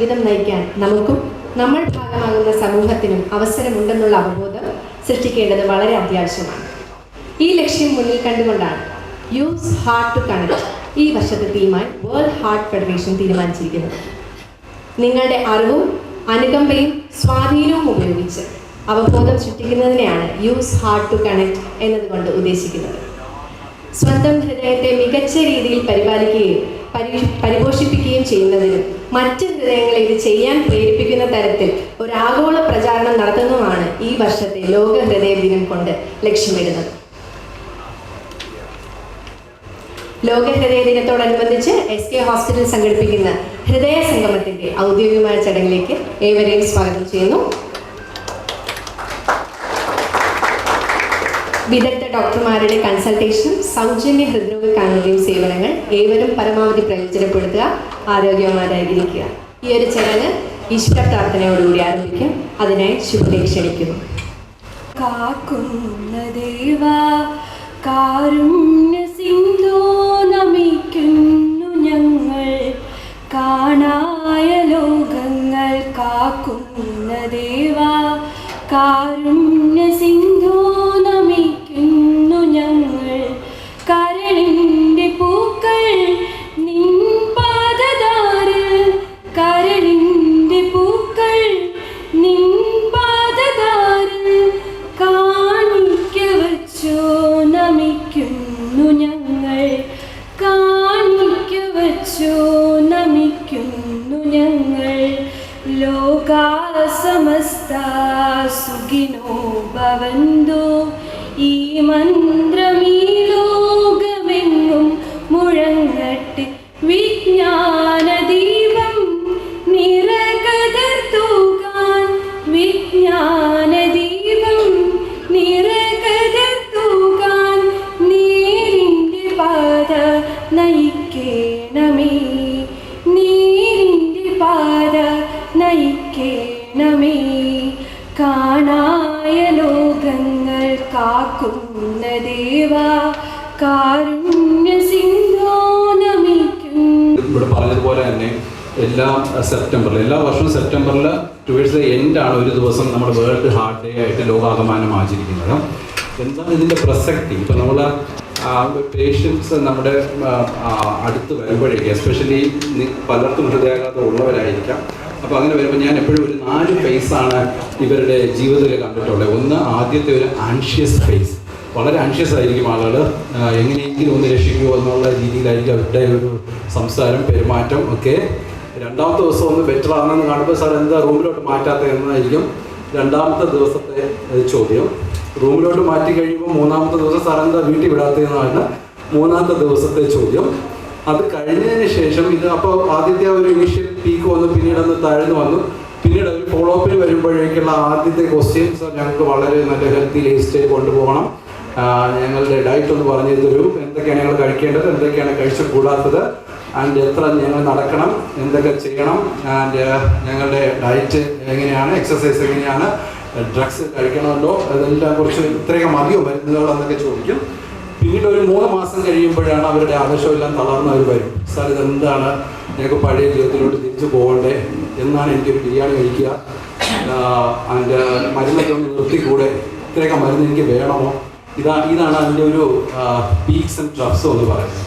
ജീവിതം നയിക്കാൻ നമുക്കും നമ്മൾ ഭാഗമാകുന്ന സമൂഹത്തിനും അവസരമുണ്ടെന്നുള്ള അവബോധം സൃഷ്ടിക്കേണ്ടത് വളരെ അത്യാവശ്യമാണ്. ഈ ലക്ഷ്യം മുന്നിൽ കണ്ടുകൊണ്ടാണ് യൂസ് ഹാർട്ട് ടു കണക്ട് ഈ വർഷത്തെ തീമായി വേൾഡ് ഹാർട്ട് ഫെഡറേഷൻ തീരുമാനിച്ചിരിക്കുന്നത്. നിങ്ങളുടെ അറിവും അനുകമ്പയും സ്വാധീനവും ഉപയോഗിച്ച് അവബോധം സൃഷ്ടിക്കുന്നതിനെയാണ് യൂസ് ഹാർട്ട് ടു കണക്ട് എന്നതുകൊണ്ട് ഉദ്ദേശിക്കുന്നത്. സ്വന്തം ഹൃദയത്തെ മികച്ച രീതിയിൽ പരിപാലിക്കുകയും പരിപോഷിപ്പിക്കുകയും ചെയ്യുന്നതിനും മറ്റ് ഹൃദയങ്ങളെ ഇത് ചെയ്യാൻ പ്രേരിപ്പിക്കുന്ന തരത്തിൽ ഒരു ആഗോള പ്രചാരണം നടത്തുന്നതുമാണ് ഈ വർഷത്തെ ലോക ഹൃദയ ദിനം കൊണ്ട് ലക്ഷ്യമിടുന്നത്. ലോക ഹൃദയ ദിനത്തോടനുബന്ധിച്ച് SK ഹോസ്പിറ്റൽ സംഘടിപ്പിക്കുന്ന ഹൃദയ സംഗമത്തിന്റെ ഔദ്യോഗികമായ ചടങ്ങിലേക്ക് ഏവരെയും സ്വാഗതം ചെയ്യുന്നു. വിദഗ്ധ ഡോക്ടർമാരുടെ കൺസൾട്ടേഷനും സൗജന്യ ഹൃദ്രോഗ കാരുണ്യം സേവനങ്ങൾ ഏവരും പരമാവധി പ്രയോജനപ്പെടുത്തുക, ആരോഗ്യവാന്മാരായിരിക്കുക. ഈ ഒരു ചടങ്ങ് ഈശ്വര പ്രാർത്ഥനയോടുകൂടി ആരംഭിക്കും. അതിനായി ശുഭനെ ക്ഷണിക്കുന്നു. കാക്കുന്ന ദേവാ കാരുണ്യ സിന്ധോ നമിക്കുന്നു ഞങ്ങൾ, കാണായ ലോകങ്ങൾ കാക്കുന്ന ദേവാ കാരുണ്യ സിന്ധോ നമിക്കുന്നു ഞങ്ങൾ. കരളിൻ്റെ പൂക്കൾ നിൻ പാദധാരിൽ, കരളിൻ്റെ പൂക്കൾ നിൻ പാദധാരിൽ കാണിക്ക വച്ചോ നമിക്കുന്നു ഞങ്ങൾ, കാണിക്ക വച്ചോ നമിക്കുന്നു ഞങ്ങൾ. ലോകാ സമസ്ത സുഖിനോ ഭവന്തു, ഈ മന്ത്രമീ ലോകമെങ്ങും മുഴങ്ങട്ടെ. വിജ്ഞാനദീപം നിറകതിർത്തൂകാൻ, വിജ്ഞാനദീപം നിറകതിർത്തൂകാൻ നേരിൻ്റെ പാത നയിക്കേണമേ, നേരിൻ്റെ പാത നയിക്കേണമേ. കാണായ ലോകങ്ങൾ കാക്കുന്ന ദേവാ കാരുണ്യ സിന്ധോ നമിക്കുന്നു. ഇവിടെ പറഞ്ഞതുപോലെ തന്നെ എല്ലാ വർഷവും സെപ്റ്റംബറിൽ ടുവേഴ്സ് ദ എൻഡാണ് ഒരു ദിവസം നമ്മൾ വേൾഡ് ഹാർട്ട് ഡേ ആയിട്ട് ലോകാകമാനം ആചരിക്കുന്നത്. എന്താണ് ഇതിൻ്റെ പ്രസക്തി? ഇപ്പം നമ്മൾ പേഷ്യൻസ് നമ്മുടെ അടുത്ത് വരുമ്പോഴേക്കും, എസ്പെഷ്യലി പലർക്കും ഹൃദയാഘാതം ഉള്ളവരായിരിക്കാം. അപ്പോൾ അങ്ങനെ വരുമ്പോൾ ഞാൻ എപ്പോഴും ഒരു 4 ഫേസാണ് ഇവരുടെ ജീവിതത്തിൽ കണ്ടിട്ടുള്ളത്. ഒന്ന്, ആദ്യത്തെ ഒരു ആൻഷ്യസ് ഫേസ്. വളരെ ആൻഷ്യസ് ആയിരിക്കും ആളുകൾ, എങ്ങനെയെങ്കിലും ഒന്ന് രക്ഷിക്കുമോ എന്നുള്ള രീതിയിലായിരിക്കും അവരുടെ ഒരു സംസാരം, പെരുമാറ്റം ഒക്കെ. രണ്ടാമത്തെ ദിവസം ഒന്ന് ബെറ്റർ ആണെന്ന് കാണുമ്പോൾ സാർ എന്താ റൂമിലോട്ട് മാറ്റാത്തത് എന്നതായിരിക്കും രണ്ടാമത്തെ ദിവസത്തെ ചോദ്യം. റൂമിലോട്ട് മാറ്റി കഴിയുമ്പോൾ മൂന്നാമത്തെ ദിവസം സാർ എന്താ വീട്ടിൽ വിടാത്തതെന്നാണ് മൂന്നാമത്തെ ദിവസത്തെ ചോദ്യം. അത് കഴിഞ്ഞതിന് ശേഷം ഇത് അപ്പോൾ ആദ്യത്തെ ഒരു ഇനീഷ്യൽ പീക്ക് വന്നു, പിന്നീട് ഒന്ന് താഴ്ന്നു വന്നു. പിന്നീട് ഒരു ഫോളോ അപ്പിൽ വരുമ്പോഴേക്കുള്ള ആദ്യത്തെ ക്വസ്റ്റ്യൻ, സാർ ഞങ്ങൾക്ക് വളരെ നല്ല ഹെൽത്തി ലൈഫ് സ്റ്റൈൽ കൊണ്ടുപോകണം, ഞങ്ങളുടെ ഡയറ്റ് ഒന്ന് പറഞ്ഞു തരൂ, എന്തൊക്കെയാണ് ഞങ്ങൾ കഴിക്കേണ്ടത്, എന്തൊക്കെയാണ് കഴിച്ചുകൂടാത്തത്, ആൻഡ് എത്ര ഞങ്ങൾ നടക്കണം, എന്തൊക്കെ ചെയ്യണം, ആൻഡ് ഞങ്ങളുടെ ഡയറ്റ് എങ്ങനെയാണ്, എക്സസൈസ് എങ്ങനെയാണ്, ഡ്രഗ്സ് കഴിക്കണമല്ലോ, അതെല്ലാം കുറിച്ച് ഇത്രയൊക്കെ മതിയോ മരുന്നുകൾ എന്നൊക്കെ ചോദിക്കും. പിന്നീട് ഒരു 3 മാസം കഴിയുമ്പോഴാണ് അവരുടെ ആവേശമെല്ലാം തളർന്നവർ വരും. സാർ ഇതെന്താണ്, ഞങ്ങൾക്ക് പഴയ ജീവിതത്തിലോട്ട് തിരിച്ചു പോകണ്ടേ, എന്നാണ് എനിക്കൊരു ബിരിയാണി കഴിക്കുക, അതിൻ്റെ മരുന്നൊക്കെ ഒന്ന് നിർത്തിക്കൂടെ, ഇത്രയൊക്കെ മരുന്ന് എനിക്ക് വേണമോ, ഇതാണ് അതിൻ്റെ ഒരു പീക്സ് ആൻഡ് ട്രഫ്സ് എന്ന് പറയുന്നത്.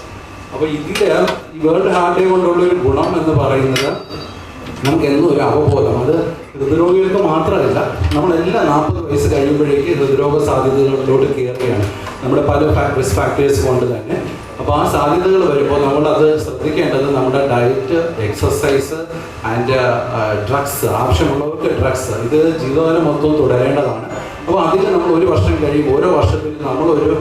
അപ്പോൾ ഇതിൽ ഈ വേൾഡ് ഹാർട്ട് ഡേ കൊണ്ടുള്ളൊരു ഗുണം എന്ന് പറയുന്നത് നമുക്ക് എന്നും ഒരു അവബോധം, അത് ഹൃദ്രോഗികൾക്ക് മാത്രമല്ല, നമ്മളെല്ലാം 40 വയസ്സ് കഴിയുമ്പോഴേക്ക് ഹൃദ്രോഗ സാധ്യതകളിലോട്ട് കയറുകയാണ് നമ്മുടെ പല റിസ്ക് ഫാക്ടേഴ്സ് കൊണ്ട് തന്നെ. അപ്പോൾ ആ സാധ്യതകൾ വരുമ്പോൾ നമ്മളത് ശ്രദ്ധിക്കേണ്ടത് നമ്മുടെ ഡയറ്റ്, എക്സസൈസ് ആൻഡ് ഡ്രഗ്സ്, ആവശ്യമുള്ളവർക്ക് ഡ്രഗ്സ്, ഇത് ജീവിതകാലം മൊത്തം തുടരേണ്ടതാണ്. അപ്പോൾ അതിൽ നമ്മൾ ഒരു വർഷം കഴിയുമ്പോൾ ഓരോ വർഷത്തിൽ നമ്മളൊരു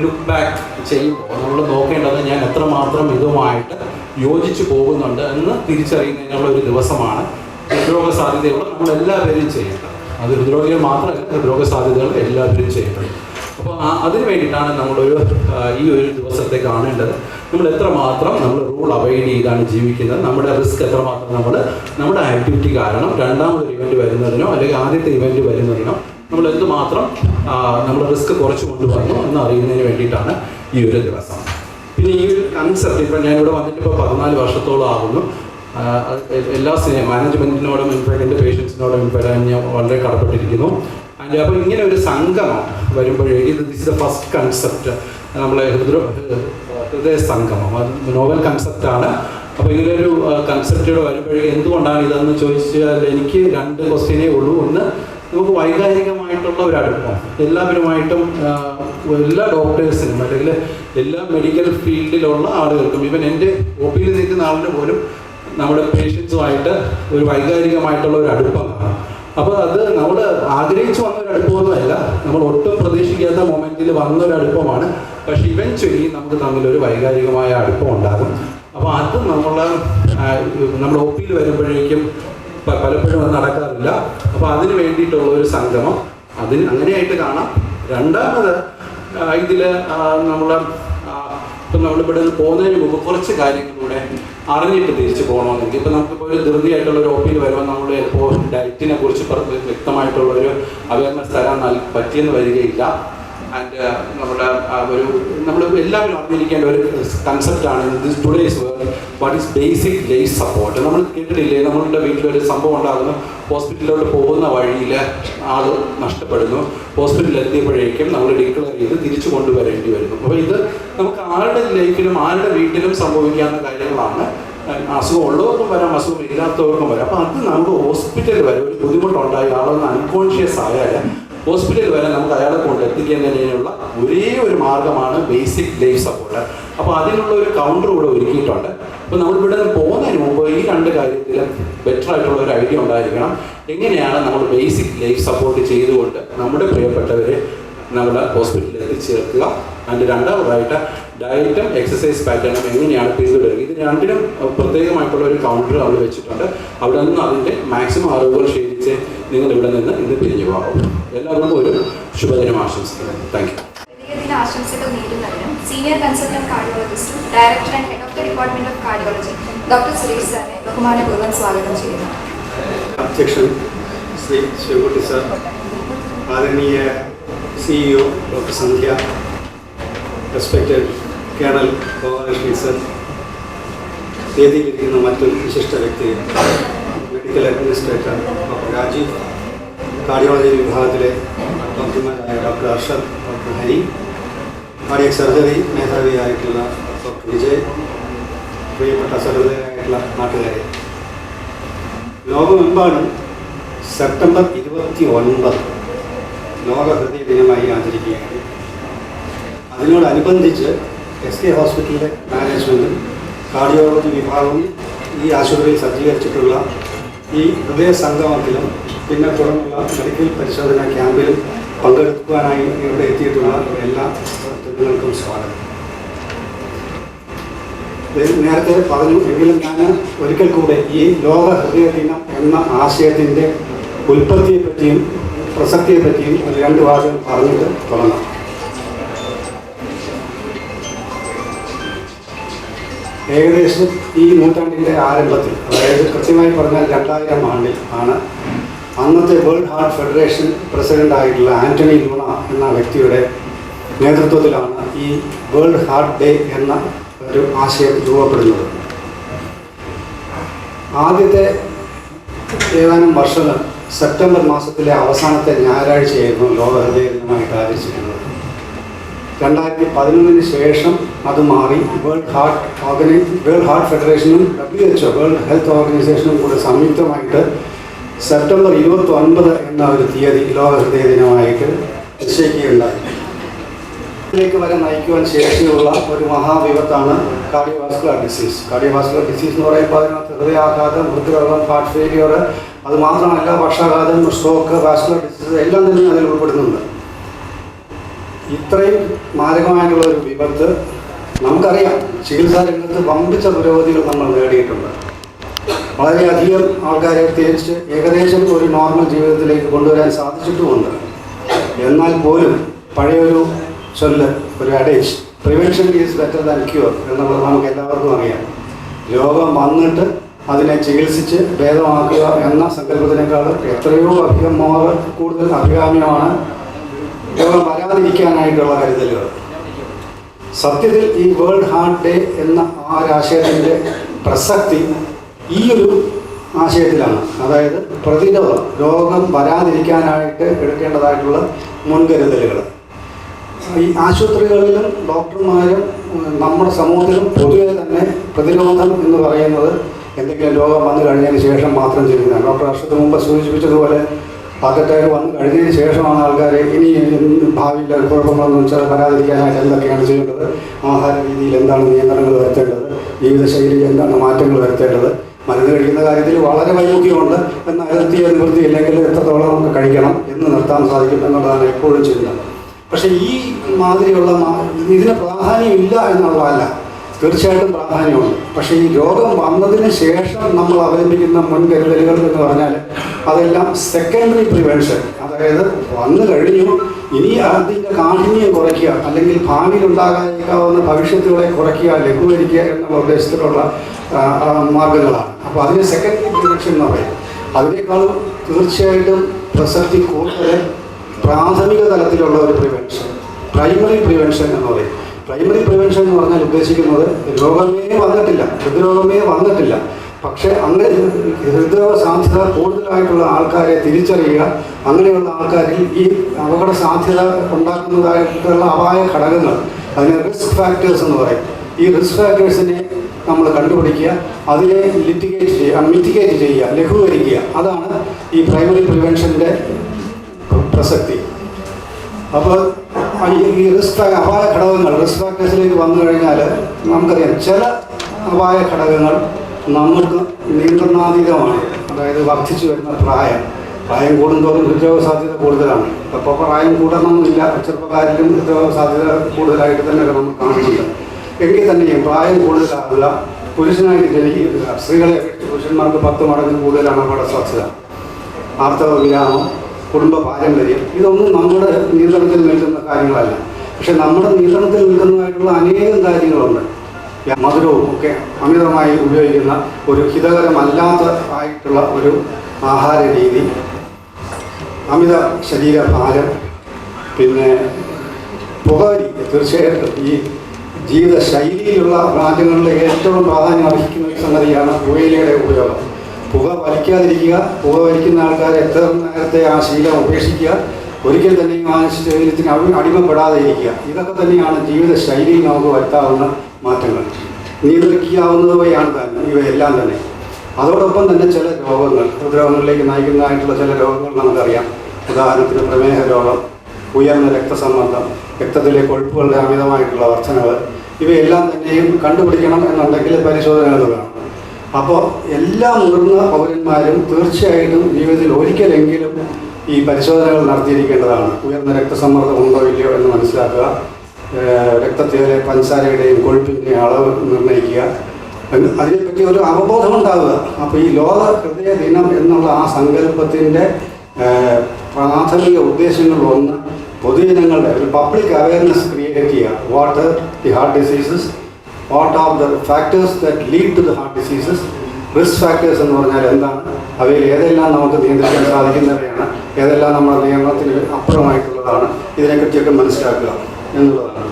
ലുക്ക് ബാക്ക് ചെയ്യുമ്പോൾ നമ്മൾ നോക്കേണ്ടത് ഞാൻ എത്രമാത്രം ഇതുമായിട്ട് യോജിച്ചു പോകുന്നുണ്ട് എന്ന് തിരിച്ചറിയുന്നതിനുള്ള ഒരു ദിവസമാണ് ഹൃദ്രോഗ സാധ്യതകൾ നമ്മളെല്ലാവരും ചെയ്യേണ്ടത്. അത് ഹൃദ്രോഗികൾ മാത്രമല്ല, ഹൃദ്രോഗ സാധ്യതകൾ എല്ലാവരും ചെയ്യേണ്ടത്. അപ്പോൾ അതിന് വേണ്ടിയിട്ടാണ് നമ്മളൊരു ഈ ഒരു ദിവസത്തെ കാണേണ്ടത്. നമ്മൾ എത്രമാത്രം നമ്മൾ റൂൾ അവൈഡ് ചെയ്താണ് ജീവിക്കുന്നത്, നമ്മുടെ റിസ്ക് എത്രമാത്രം നമ്മുടെ ആക്ടിവിറ്റി കാരണം രണ്ടാമതൊരു ഇവൻറ്റ് വരുന്നതിനോ അല്ലെങ്കിൽ ആദ്യത്തെ ഇവൻറ്റ് വരുന്നതിനോ നമ്മൾ എന്തുമാത്രം നമ്മൾ റിസ്ക് കുറച്ച് കൊണ്ടുവന്നു എന്ന് അറിയുന്നതിന് വേണ്ടിയിട്ടാണ് ഈ ഒരു ദിവസം. പിന്നെ ഈ ഒരു കൺസെപ്റ്റ്, ഇപ്പം ഞാനിവിടെ വന്നിട്ട് ഇപ്പോൾ 14 വർഷത്തോളം ആകുന്നു. എല്ലാ മാനേജ്മെൻറ്റിനോടും ഇൻഫാക്ട് എൻ്റെ പേഷ്യൻസിനോടും ഇൻഫാക്ട് ഞാൻ വളരെ കടപ്പെട്ടിരിക്കുന്നു. ആൻഡ് അപ്പോൾ ഇങ്ങനെ ഒരു സംഗമം വരുമ്പോഴേക്കും this is the first concept നമ്മളെ ഹൃദയ സംഗമം, അത് നോവൽ കൺസെപ്റ്റാണ്. അപ്പോൾ ഇങ്ങനൊരു കൺസെപ്റ്റോട് വരുമ്പോഴേക്കും എന്തുകൊണ്ടാണ് ഇതെന്ന് ചോദിച്ചാൽ എനിക്ക് 2 ക്വസ്റ്റ്യനേ ഉള്ളൂ. ഒന്ന്, നമുക്ക് വൈകാരികമായിട്ടുള്ള ഒരു അടുപ്പം എല്ലാവരുമായിട്ടും, എല്ലാ ഡോക്ടേഴ്സിനും അല്ലെങ്കിൽ എല്ലാ മെഡിക്കൽ ഫീൽഡിലുള്ള ആളുകൾക്കും, ഈവൻ എൻ്റെ ഒ പിയിൽ നിൽക്കുന്ന ആളിന് പോലും നമ്മുടെ പേഷ്യൻസുമായിട്ട് ഒരു വൈകാരികമായിട്ടുള്ള ഒരു അടുപ്പം കാണാം. അപ്പോൾ അത് നമ്മൾ ആഗ്രഹിച്ചു വന്നൊരു അടുപ്പമൊന്നുമല്ല, നമ്മൾ ഒട്ടും പ്രതീക്ഷിക്കാത്ത മൊമെൻറ്റിൽ വന്നൊരു അടുപ്പമാണ്. പക്ഷെ ഇവൻച്വലി നമുക്ക് തമ്മിലൊരു വൈകാരികമായ അടുപ്പം ഉണ്ടാകും. അപ്പോൾ അത് നമ്മുടെ ഒ പിയിൽ വരുമ്പോഴേക്കും പലപ്പോഴും അത് നടക്കാറില്ല. അപ്പോൾ അതിന് വേണ്ടിയിട്ടുള്ള ഒരു സംഗമം അങ്ങനെയായിട്ട് കാണാം. രണ്ടാമത് ഇതിൽ ഇപ്പം നമ്മളിവിടെ നിന്ന് പോകുന്നതിന് മുമ്പ് കുറച്ച് കാര്യങ്ങളിലൂടെ അറിഞ്ഞിട്ട് തിരിച്ച് പോകണമെന്നെങ്കിൽ, ഇപ്പം നമുക്കിപ്പോൾ ഒരു ധൃതിയായിട്ടുള്ള ഒരു ഒ പിയിൽ വരുമ്പോൾ നമ്മൾ ഇപ്പോൾ ഡയറ്റിനെ കുറിച്ച് വ്യക്തമായിട്ടുള്ളൊരു അവയർനെസ് തരാൻ പറ്റിയെന്ന് വരികയില്ല. ആൻഡ് നമ്മൾ എല്ലാവരും അറിഞ്ഞിരിക്കേണ്ട ഒരു കൺസെപ്റ്റാണ് this today's world, what is basic life support. നമ്മൾ കേട്ടിട്ടില്ലേ, നമ്മളുടെ വീട്ടിലൊരു സംഭവം ഉണ്ടാകുന്നു, ഹോസ്പിറ്റലിലോട്ട് പോകുന്ന വഴിയിൽ ആൾ നഷ്ടപ്പെടുന്നു, ഹോസ്പിറ്റലിൽ എത്തിയപ്പോഴേക്കും നമ്മൾ ഡിക്ലെയർ ചെയ്ത് തിരിച്ചു കൊണ്ടുവരേണ്ടി വരുന്നു. അപ്പോൾ ഇത് നമുക്ക് ആരുടെ ലൈഫിലും ആരുടെ വീട്ടിലും സംഭവിക്കാവുന്ന കാര്യങ്ങളാണ്. അസുഖം ഉള്ളവർക്കും വരാം, അസുഖം ഇല്ലാത്തവർക്കും വരാം. അപ്പോൾ അത് നമുക്ക് ഹോസ്പിറ്റലിൽ വരെ ഒരു ബുദ്ധിമുട്ടുണ്ടായി ആളൊന്ന് അൺകോൺഷ്യസ് ആയാൽ ഹോസ്പിറ്റലിൽ വരെ നമുക്ക് അയാളെ കൊണ്ട് എത്തിക്കുന്നതിനുള്ള ഒരേ ഒരു മാർഗ്ഗമാണ് ബേസിക് ലൈഫ് സപ്പോർട്ട്. അപ്പോൾ അതിനുള്ള ഒരു കൗണ്ടർ കൂടെ ഒരുക്കിയിട്ടുണ്ട്. അപ്പോൾ നമ്മളിവിടെ നിന്ന് പോകുന്നതിന് മുമ്പ് ഈ 2 കാര്യത്തിൽ ബെറ്റർ ആയിട്ടുള്ള ഒരു ഐഡിയ ഉണ്ടായിരിക്കണം. എങ്ങനെയാണ് നമ്മൾ ബേസിക് ലൈഫ് സപ്പോർട്ട് ചെയ്തുകൊണ്ട് നമ്മുടെ പ്രിയപ്പെട്ടവരെ നമ്മുടെ ഹോസ്പിറ്റലിൽ എത്തിച്ചേർക്കുക. അതിൻ്റെ രണ്ടാമതായിട്ട് ഡയറ്റും എക്സസൈസ് പാറ്റേണും എങ്ങനെയാണ് പിന്തുടരുക. ഇത് 2നും പ്രത്യേകമായിട്ടുള്ള ഒരു കൗണ്ടർ അവിടെ വെച്ചിട്ടുണ്ട്. അവിടെ നിന്ന് അതിൻ്റെ മാക്സിമം അറിവുകൾ ശേഖരിച്ച് നിങ്ങൾ ഇവിടെ നിന്ന് ഇന്ന് പിരിഞ്ഞു പോകാം. എല്ലാവർക്കും ഒരു ശുഭദിനം ആശംസിക്കുന്നു. Thank you. ആശംസകൾ നേരുന്നതിനും സീനിയർ കൺസൾട്ടന്റ് കാർഡിയോളജിസ്റ്റും director and head of the department of cardiology doctor Suresh സാറിനെ ബഹുമാനപൂർവ്വം സ്വാഗതം ചെയ്യുന്നു. അധ്യക്ഷൻ ശ്രീ ശിവകുട്ടി സാർ, ആദരണീയ CEO doctor Sandhya, respected colonel Gopalakrishnan sir, വേദിയിലിരിക്കുന്ന മറ്റു വിശിഷ്ട വ്യക്തികൾ, medical administrator doctor Rajeev, cardiology വിഭാഗത്തിലെ ഡോക്ടർമാരായ doctor Arshad, doctor Hari, cardiac surgery മേധാവിയായിട്ടുള്ള ഡോക്ടർ വിജയ്, പ്രിയപ്പെട്ട സഹൃദയരായിട്ടുള്ള നാട്ടുകാരെ, ലോകമെമ്പാടും സെപ്റ്റംബർ 29 ലോക ഹൃദയ ദിനമായി ആചരിക്കുകയാണ്. അതിനോടനുബന്ധിച്ച് SK ഹോസ്പിറ്റലിലെ മാനേജ്മെൻറ്റും കാർഡിയോളജി വിഭാഗവും ഈ ആശുപത്രിയിൽ സജ്ജീകരിച്ചിട്ടുള്ള ഈ ഹൃദയ സംഗമത്തിലും പിന്നെ തുടർന്നുള്ള മെഡിക്കൽ പരിശോധനാ ക്യാമ്പിലും പങ്കെടുക്കുവാനായി ഇവിടെ എത്തിയിട്ടുള്ള എല്ലാ ജനങ്ങൾക്കും സ്വാഗതം. നേരത്തെ പറഞ്ഞു എങ്കിലും ഞാൻ ഒരിക്കൽ കൂടെ ഈ ലോക ഹൃദയ ദിനം എന്ന ആശയത്തിൻ്റെ ഉൽപ്പത്തിയെപ്പറ്റിയും പ്രസക്തിയെപ്പറ്റിയും 2 വാചകം പറഞ്ഞിട്ട് തുടങ്ങാം. ഏകദേശം ഈ നൂറ്റാണ്ടിൻ്റെ ആരംഭത്തിൽ, അതായത് കൃത്യമായി പറഞ്ഞാൽ 2000 ആണ്ടിൽ ആണ് അന്നത്തെ വേൾഡ് ഹാർട്ട് ഫെഡറേഷൻ പ്രസിഡൻ്റായിട്ടുള്ള ആൻ്റണി ലൂണ എന്ന വ്യക്തിയുടെ നേതൃത്വത്തിലാണ് ഈ വേൾഡ് ഹാർട്ട് ഡേ എന്ന ഒരു ആശയം രൂപപ്പെടുന്നത്. ആദ്യത്തെ ഏതാനും വർഷങ്ങൾ സെപ്റ്റംബർ മാസത്തിലെ അവസാനത്തെ ഞായറാഴ്ചയായിരുന്നു ലോക ഹൃദയ ദിനമായിട്ട് ആചരിച്ചിരുന്നത്. 2011 ശേഷം അത് മാറി വേൾഡ് ഹാർട്ട് ഫെഡറേഷനും WHO വേൾഡ് ഹെൽത്ത് ഓർഗനൈസേഷനും കൂടെ സംയുക്തമായിട്ട് സെപ്റ്റംബർ 29 എന്ന ഒരു തീയതി ലോക ഹൃദയ ദിനമായിട്ട് നിശ്ചയിക്കുകയുണ്ടായി. ഇതിലേക്ക് വരെ നയിക്കുവാൻ ശേഷിയുള്ള ഒരു മഹാവിപത്താണ് കാർഡിയോവാസ്കുലർ ഡിസീസ്. കാർഡിയോവാസ്കുലർ ഡിസീസ് എന്ന് പറയുമ്പോൾ അതിനകത്ത് ഹൃദയാഘാതം, ഹൃദ്രോഗം, ഹാർട്ട് ഫെയിലിയർ, അതുമാത്രമല്ല പക്ഷാഘാതം, സ്ട്രോക്ക്, വാസ്കുലർ ഡിസീസ് എല്ലാം തന്നെ അതിൽ ഉൾപ്പെടുന്നുണ്ട്. ഇത്രയും മാരകമായിട്ടുള്ള ഒരു വിപത്ത് നമുക്കറിയാം. ചികിത്സാ രംഗത്ത് വമ്പിച്ച പുരോഗതികൾ നമ്മൾ നേടിയിട്ടുണ്ട്. വളരെയധികം ആൾക്കാരെ തിരിച്ച് ഏകദേശം ഒരു നോർമൽ ജീവിതത്തിലേക്ക് കൊണ്ടുവരാൻ സാധിച്ചിട്ടുമുണ്ട്. എന്നാൽ പോലും പഴയൊരു ചൊല്ല്, ഒരു adage, prevention is better than cure എന്നുള്ളത് നമുക്ക് എല്ലാവർക്കും അറിയാം. രോഗം വന്നിട്ട് അതിനെ ചികിത്സിച്ച് ഭേദമാക്കുക എന്ന സങ്കല്പത്തിനേക്കാൾ എത്രയോ അധികം കൂടുതൽ അഭികാമ്യമാണ് രോഗം വരാതിരിക്കാനായിട്ടുള്ള കരുതലുകൾ. സത്യത്തിൽ ഈ വേൾഡ് ഹാർട്ട് ഡേ എന്ന ആ ഒരാശയത്തിൻ്റെ പ്രസക്തി ഈ ഒരു ആശയത്തിലാണ്. അതായത് പ്രതിരോധം, രോഗം വരാതിരിക്കാനായിട്ട് എടുക്കേണ്ടതായിട്ടുള്ള മുൻകരുതലുകൾ. ഈ ആശുപത്രികളിലും ഡോക്ടർമാരും നമ്മുടെ സമൂഹത്തിലും പൊതുവെ തന്നെ പ്രതിരോധം എന്ന് പറയുന്നത് എന്തെങ്കിലും രോഗം വന്നു കഴിഞ്ഞതിന് ശേഷം മാത്രം ചെയ്യുന്നതാണ്. ഡോക്ടർ വർഷത്തിന് മുമ്പ് സൂചിപ്പിച്ചതുപോലെ ഹാർട്ട് അറ്റാക്ക് വന്നു കഴിഞ്ഞതിന് ശേഷമാണ് ആൾക്കാർ ഇനി ഭാവിയിൽ കുഴപ്പങ്ങളെന്ന് വെച്ചാൽ വരാതിരിക്കാനായിട്ട് എന്തൊക്കെയാണ് ചെയ്യേണ്ടത്, ആഹാര രീതിയിൽ എന്താണ് നിയന്ത്രണങ്ങൾ വരുത്തേണ്ടത്, ജീവിതശൈലിയിൽ എന്താണ് മാറ്റങ്ങൾ വരുത്തേണ്ടത്, മരുന്ന് കഴിക്കുന്ന കാര്യത്തിൽ വളരെ വൈമുഖ്യമുണ്ട്, എന്നാൽ നിവൃത്തി ഇല്ലെങ്കിൽ എത്രത്തോളം നമുക്ക് കഴിക്കണം എന്ന് നിർത്താൻ സാധിക്കും എന്നുള്ളതാണ് എപ്പോഴും ചെയ്യുന്നത്. പക്ഷേ ഈ മാതിരിയുള്ള ഇതിന് പ്രാധാന്യമില്ല എന്നുള്ളതല്ല, തീർച്ചയായിട്ടും പ്രാധാന്യമുണ്ട്. പക്ഷേ ഈ രോഗം വന്നതിന് ശേഷം നമ്മൾ അവലംബിക്കുന്ന മുൻകരുതലുകൾ എന്ന് പറഞ്ഞാൽ അതെല്ലാം സെക്കൻഡറി പ്രിവെൻഷൻ. അതായത് വന്നു കഴിഞ്ഞു, ഇനി അതിൻ്റെ കാഠിന്യം കുറയ്ക്കുക, അല്ലെങ്കിൽ ഭാവിയിൽ ഉണ്ടാകാനിരിക്കാവുന്ന ഭവിഷ്യത്തുകളെ കുറയ്ക്കുക, ലഘൂകരിക്കുക എന്നുള്ള ഉദ്ദേശത്തിലുള്ള മാർഗങ്ങളാണ്. അപ്പോൾ അതിന് സെക്കൻഡറി പ്രിവെൻഷൻ എന്ന് പറയും. അതിനേക്കാളും തീർച്ചയായിട്ടും പ്രസക്തി കൂടുതൽ പ്രാഥമിക തലത്തിലുള്ള ഒരു പ്രിവെൻഷൻ, പ്രൈമറി പ്രിവെൻഷൻ എന്ന് പറയും. പ്രൈമറി പ്രിവെൻഷൻ എന്ന് പറഞ്ഞാൽ ഉദ്ദേശിക്കുന്നത് രോഗമേ വന്നിട്ടില്ല, ഹൃദ്രോഗമേ വന്നിട്ടില്ല, പക്ഷേ അങ്ങനെ ഹൃദ്രോഗ സാധ്യത കൂടുതലായിട്ടുള്ള ആൾക്കാരെ തിരിച്ചറിയുക, അങ്ങനെയുള്ള ആൾക്കാരിൽ ഈ അപകട സാധ്യത ഉണ്ടാക്കുന്നതായിട്ടുള്ള അപായ ഘടകങ്ങൾ, അതിന് റിസ്ക് ഫാക്ടേഴ്സ് എന്ന് പറയും. ഈ റിസ്ക് ഫാക്ടേഴ്സിനെ നമ്മൾ കണ്ടുപിടിക്കുക, അതിനെ മിറ്റിഗേറ്റ് ചെയ്യുക, ലഘൂകരിക്കുക. അതാണ് ഈ പ്രൈമറി പ്രിവെൻഷൻ്റെ പ്രസക്തി. അപ്പോൾ ഈ അപായ ഘടകങ്ങൾ, റിസ്ക് ഫാക്ടേഴ്സിലേക്ക് വന്നു കഴിഞ്ഞാൽ നമുക്കറിയാം ചില അപായ ഘടകങ്ങൾ നമുക്ക് നിയന്ത്രണാതീതമാണ്. അതായത് വർദ്ധിച്ചു വരുന്ന പ്രായം കൂടുന്തോറും ഹൃദ്രോഗ സാധ്യത കൂടുതലാണ്. അപ്പോൾ പ്രായം കൂടണമെന്നില്ല, ചെറുപ്പക്കാരിലും ഹൃദ്രോഗ സാധ്യത കൂടുതലായിട്ട് തന്നെ നമ്മൾ കാണുന്നുണ്ട്. എങ്കിൽ തന്നെയും പ്രായം കൂടുതലാകുക, പുരുഷനായിട്ട് ജനിക്കുക, സ്ത്രീകളെ പുരുഷന്മാർക്ക് 10 മടങ്ങ് കൂടുതലാണ് അപകട സാധ്യത. ആർത്തവ വിരാമം, കുടുംബ പാരമ്പര്യം, ഇതൊന്നും നമ്മുടെ നിയന്ത്രണത്തിൽ നിൽക്കുന്ന കാര്യങ്ങളല്ല. പക്ഷെ നമ്മുടെ നിയന്ത്രണത്തിൽ നിൽക്കുന്നതായിട്ടുള്ള അനേകം കാര്യങ്ങളുണ്ട്. മധുരവും ഒക്കെ അമിതമായി ഉപയോഗിക്കുന്ന ഒരു ഹിതകരമല്ലാത്ത ആയിട്ടുള്ള ഒരു ആഹാര രീതി, അമിത ശരീരഭാരം, പിന്നെ പുകവലി. തീർച്ചയായിട്ടും ഈ ജീവിതശൈലിയിലുള്ള മാറ്റങ്ങളിൽ ഏറ്റവും പ്രാധാന്യം അർഹിക്കുന്ന ഒരു സംഗതിയാണ് പുകയിലയുടെ ഉപയോഗം. പുക വലിക്കാതിരിക്കുക, പുക വലിക്കുന്ന ആൾക്കാരെ എത്ര നേരത്തെ ആ ശീലം ഉപേക്ഷിക്കുക, ഒരിക്കൽ തന്നെയും ആ ശരീരത്തിന് അടിമപ്പെടാതെ ഇരിക്കുക. ഇതൊക്കെ തന്നെയാണ് ജീവിതശൈലിയിൽ നമുക്ക് വരുത്താവുന്ന മാറ്റങ്ങൾ. നിയന്ത്രിക്കാവുന്നവയാണ് തന്നെ ഇവയെല്ലാം തന്നെ. അതോടൊപ്പം തന്നെ ചില രോഗങ്ങൾ, ഹൃദ്രോഗങ്ങളിലേക്ക് നയിക്കുന്നതായിട്ടുള്ള ചില രോഗങ്ങൾ നമുക്കറിയാം. ഉദാഹരണത്തിന് പ്രമേഹ രോഗം, ഉയർന്ന രക്തസമ്മർദ്ദം, രക്തത്തിലെ കൊഴുപ്പുകളുടെ അമിതമായിട്ടുള്ള വർധനവ്, ഇവയെല്ലാം തന്നെയും കണ്ടുപിടിക്കണം എന്നുണ്ടെങ്കിൽ പരിശോധനകൾ വേണം. അപ്പോൾ എല്ലാ മുതിർന്ന പൗരന്മാരും തീർച്ചയായിട്ടും ജീവിതത്തിൽ ഒരിക്കലെങ്കിലും ഈ പരിശോധനകൾ നടത്തിയിരിക്കേണ്ടതാണ്. ഉയർന്ന രക്തസമ്മർദ്ദം ഉണ്ടോ ഇല്ലയോ എന്ന് മനസ്സിലാക്കുക, രക്തത്തിലെ പഞ്ചസാരയുടെയും കൊഴുപ്പിൻ്റെയും അളവ് നിർണ്ണയിക്കുക, അതിനെപ്പറ്റി ഒരു അവബോധമുണ്ടാവുക. അപ്പോൾ ഈ ലോക ഹൃദയ ദിനം എന്നുള്ള ആ സങ്കല്പത്തിൻ്റെ പ്രാഥമിക ഉദ്ദേശങ്ങളിലൊന്ന് പൊതുജനങ്ങളുടെ ഒരു പബ്ലിക് അവയർനെസ് ക്രിയേറ്റ് ചെയ്യുക. What the heart diseases, what are the factors that lead to the heart diseases, risk factors എന്ന് പറഞ്ഞാൽ എന്താണ്, അവയിൽ ഏതെല്ലാം നമുക്ക് നിയന്ത്രിക്കാൻ സാധിക്കുന്നവയാണ്, ഏതെല്ലാം നമ്മുടെ നിയമത്തിന് അപ്പുറമായിട്ടുള്ളതാണ്, ഇതിനെപ്പറ്റിയൊക്കെ മനസ്സിലാക്കുക എന്നുള്ളതാണ്.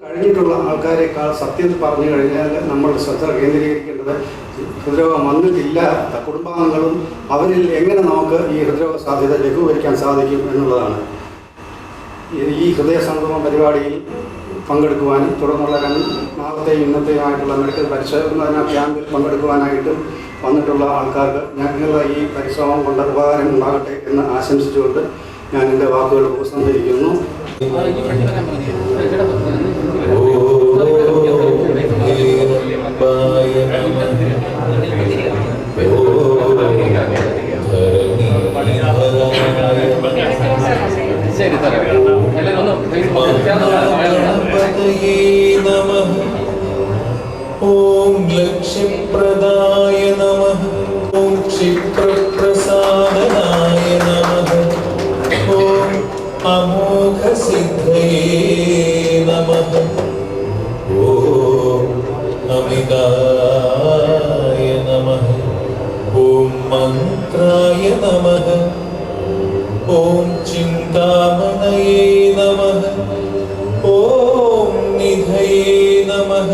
കഴിഞ്ഞിട്ടുള്ള ആൾക്കാരെക്കാൾ സത്യം പറഞ്ഞു കഴിഞ്ഞാൽ നമ്മൾ ശ്രദ്ധ കേന്ദ്രീകരിക്കേണ്ടത് ഹൃദ്രോഗം വന്നിട്ടില്ലാത്ത കുടുംബാംഗങ്ങളും അവരിൽ എങ്ങനെ നമുക്ക് ഈ ഹൃദ്രോഗ സാധ്യത ലഘൂകരിക്കാൻ സാധിക്കും എന്നുള്ളതാണ്. ഈ ഹൃദയ സംഗമം പരിപാടിയിൽ പങ്കെടുക്കുവാനും തുടർന്നുള്ള നാളത്തെയും ഇന്നത്തെയുമായിട്ടുള്ള മെഡിക്കൽ പരിശോധന ക്യാമ്പിൽ പങ്കെടുക്കുവാനായിട്ടും വന്നിട്ടുള്ള ആൾക്കാർക്ക് ഞങ്ങളുടെ ഈ പരിശ്രമം കൊണ്ട് ഉപകാരം ഉണ്ടാകട്ടെ എന്ന് ആശംസിച്ചുകൊണ്ട് ഞാൻ എൻ്റെ വാക്കുകൾ ഉപസംഹരിക്കുന്നു. ഓം ലക്ഷ്യപ്രദായ നമഃ, ഓം ക്ഷിപ്രപ്രസാദനായ നമഃ, ഓം അമോഘസിദ്ധയേ നമഃ, ഓം അമിതായ നമഃ, ഓം മന്ത്രായ നമഃ, ഓം ചിന്താമണയേ നമഃ, ഓം നിധയേ നമഃ,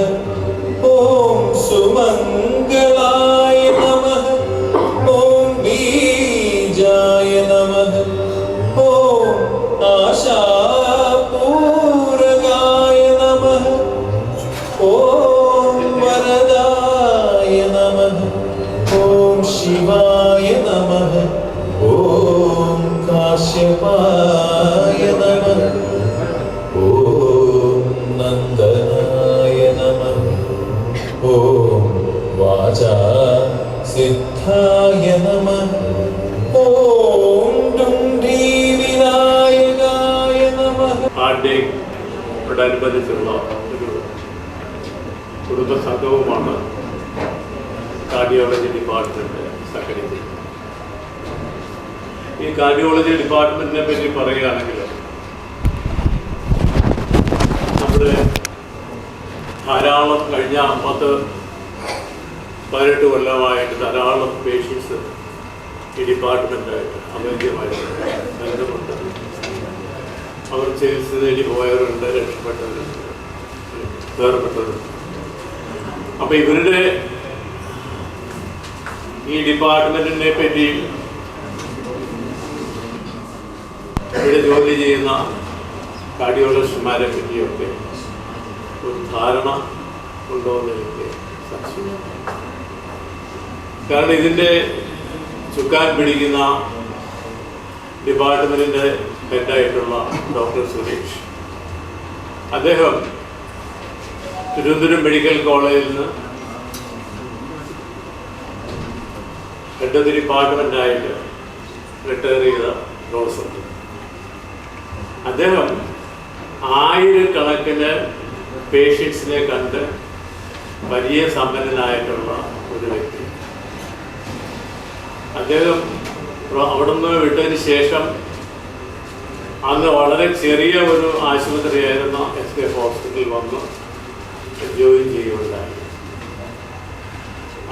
ഓം സുമ മംഗളായ നമഃ ഓം ബീജായ നമഃ ഓം ആശാപൂരകായ നമഃ ഓം വരദായ നമഃ ഓം ശിവായ നമഃ ഓം കാശ്യപായ നമഃ ഓം നന്ദനായ നമഃ ഓം വാചാ സിദ്ധായ നമഃ ഓം ഡുണ്ഡീ വിനായകായ നമഃ. ോടനുബന്ധിച്ചുള്ള ഒരു കുടുംബ സംഘവുമാണ് കാർഡിയോളജി ഡിപ്പാർട്ട്മെന്റ് സംഘടിപ്പിച്ചത്. ഈ കാർഡിയോളജി ഡിപ്പാർട്ട്മെന്റിനെ പറ്റി പറയുകയാണെങ്കിൽ നമ്മുടെ ധാരാളം കഴിഞ്ഞ 10-18 കൊല്ലമായിട്ട് ധാരാളം പേഷ്യൻസ് ഈ ഡിപ്പാർട്ട്മെന്റായിട്ട് അമേദ്യമായിട്ട് ബന്ധമുണ്ട്. അവർ ചികിത്സ തേടി പോയവരുണ്ട്, രക്ഷപ്പെട്ടവരുണ്ട്, വേർപെട്ടവരുണ്ട്. അപ്പം ഇവരുടെ ഈ ഡിപ്പാർട്ട്മെന്റിനെ പറ്റി ഇവിടെ ജോലി ചെയ്യുന്ന കാർഡിയോളജിസ്റ്റുമാരെ പറ്റിയൊക്കെ ഒരു ധാരണ ഉണ്ടോ എന്ന് എനിക്ക് സംശയം. കാരണം ഇതിൻ്റെ ചുക്കാൻ പിടിക്കുന്ന ഡിപ്പാർട്ട്മെന്റിൻ്റെ ഹെഡായിട്ടുള്ള ഡോക്ടർ സുരേഷ്, അദ്ദേഹം തിരുവനന്തപുരം മെഡിക്കൽ കോളേജിൽ നിന്ന് ഹെഡ് ഓഫ് ദി ഡിപ്പാർട്ട്മെന്റായിട്ട് റിട്ടയർ ചെയ്ത പ്രൊഫസർ. അദ്ദേഹം 1000കണക്കിന് പേഷ്യൻസിനെ കണ്ട് വലിയ സമ്പന്നനായിട്ടുള്ള ഒരു വ്യക്തി. അദ്ദേഹം അവിടുന്ന് വിട്ടതിന് ശേഷം അന്ന് വളരെ ചെറിയ ഒരു ആശുപത്രിയായിരുന്ന SKF ഹോസ്പിറ്റലിൽ വന്ന് ജോയിൻ ചെയ്യുകയുണ്ടായി.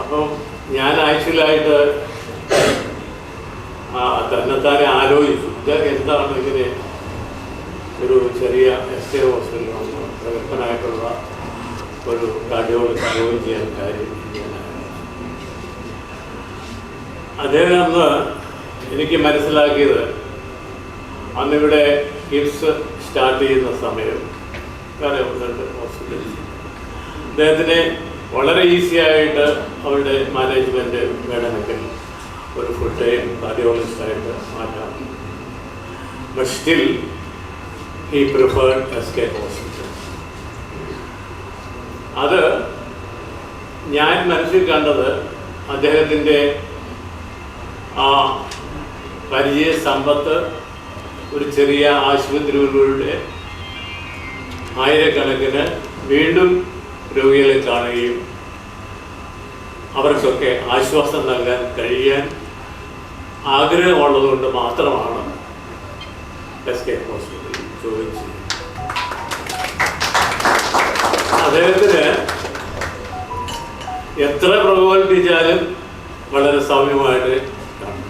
അപ്പം ഞാൻ ആക്ച്വലായിട്ട് തന്നെത്താനെ ആലോചിച്ചു, എന്താണ് ഇങ്ങനെ ഒരു ചെറിയ SKF ഹോസ്പിറ്റലിൽ വന്ന് പ്രഗത്ഭനായിട്ടുള്ള ഒരു കാർഡിയോളജി ജോയിൻ ചെയ്യാൻ കാര്യം. അദ്ദേഹം അന്ന് എനിക്ക് മനസ്സിലാക്കിയത്, അന്നിവിടെ കിംസ് സ്റ്റാർട്ട് ചെയ്യുന്ന സമയം ഹോസ്പിറ്റലിൽ അദ്ദേഹത്തിന് വളരെ ഈസി ആയിട്ട് അവരുടെ മാനേജ്മെൻറ്റ് വേണമെങ്കിൽ ഒരു ഫുൾ ടൈം കാർഡിയോളജിസ്റ്റായിട്ട് മാറ്റാം. But still he preferred SKF hospital. അത് ഞാൻ മനസ്സിൽ കണ്ടത് അദ്ദേഹത്തിൻ്റെ ആ പരിചയ സമ്പത്ത് ഒരു ചെറിയ ആശുപത്രികളിലൂടെ 1000കണക്കിന് വീണ്ടും രോഗികളെ കാണുകയും അവർക്കൊക്കെ ആശ്വാസം നൽകാൻ കഴിയാൻ ആഗ്രഹമുള്ളതുകൊണ്ട് മാത്രമാണ് SKF ഹോസ്പിറ്റലിൽ ജോയിൻ ചെയ്യുന്നത്. അദ്ദേഹത്തിന് എത്ര പ്രകോപിപ്പിച്ചാലും വളരെ സൗമ്യമായിട്ട് കാണും.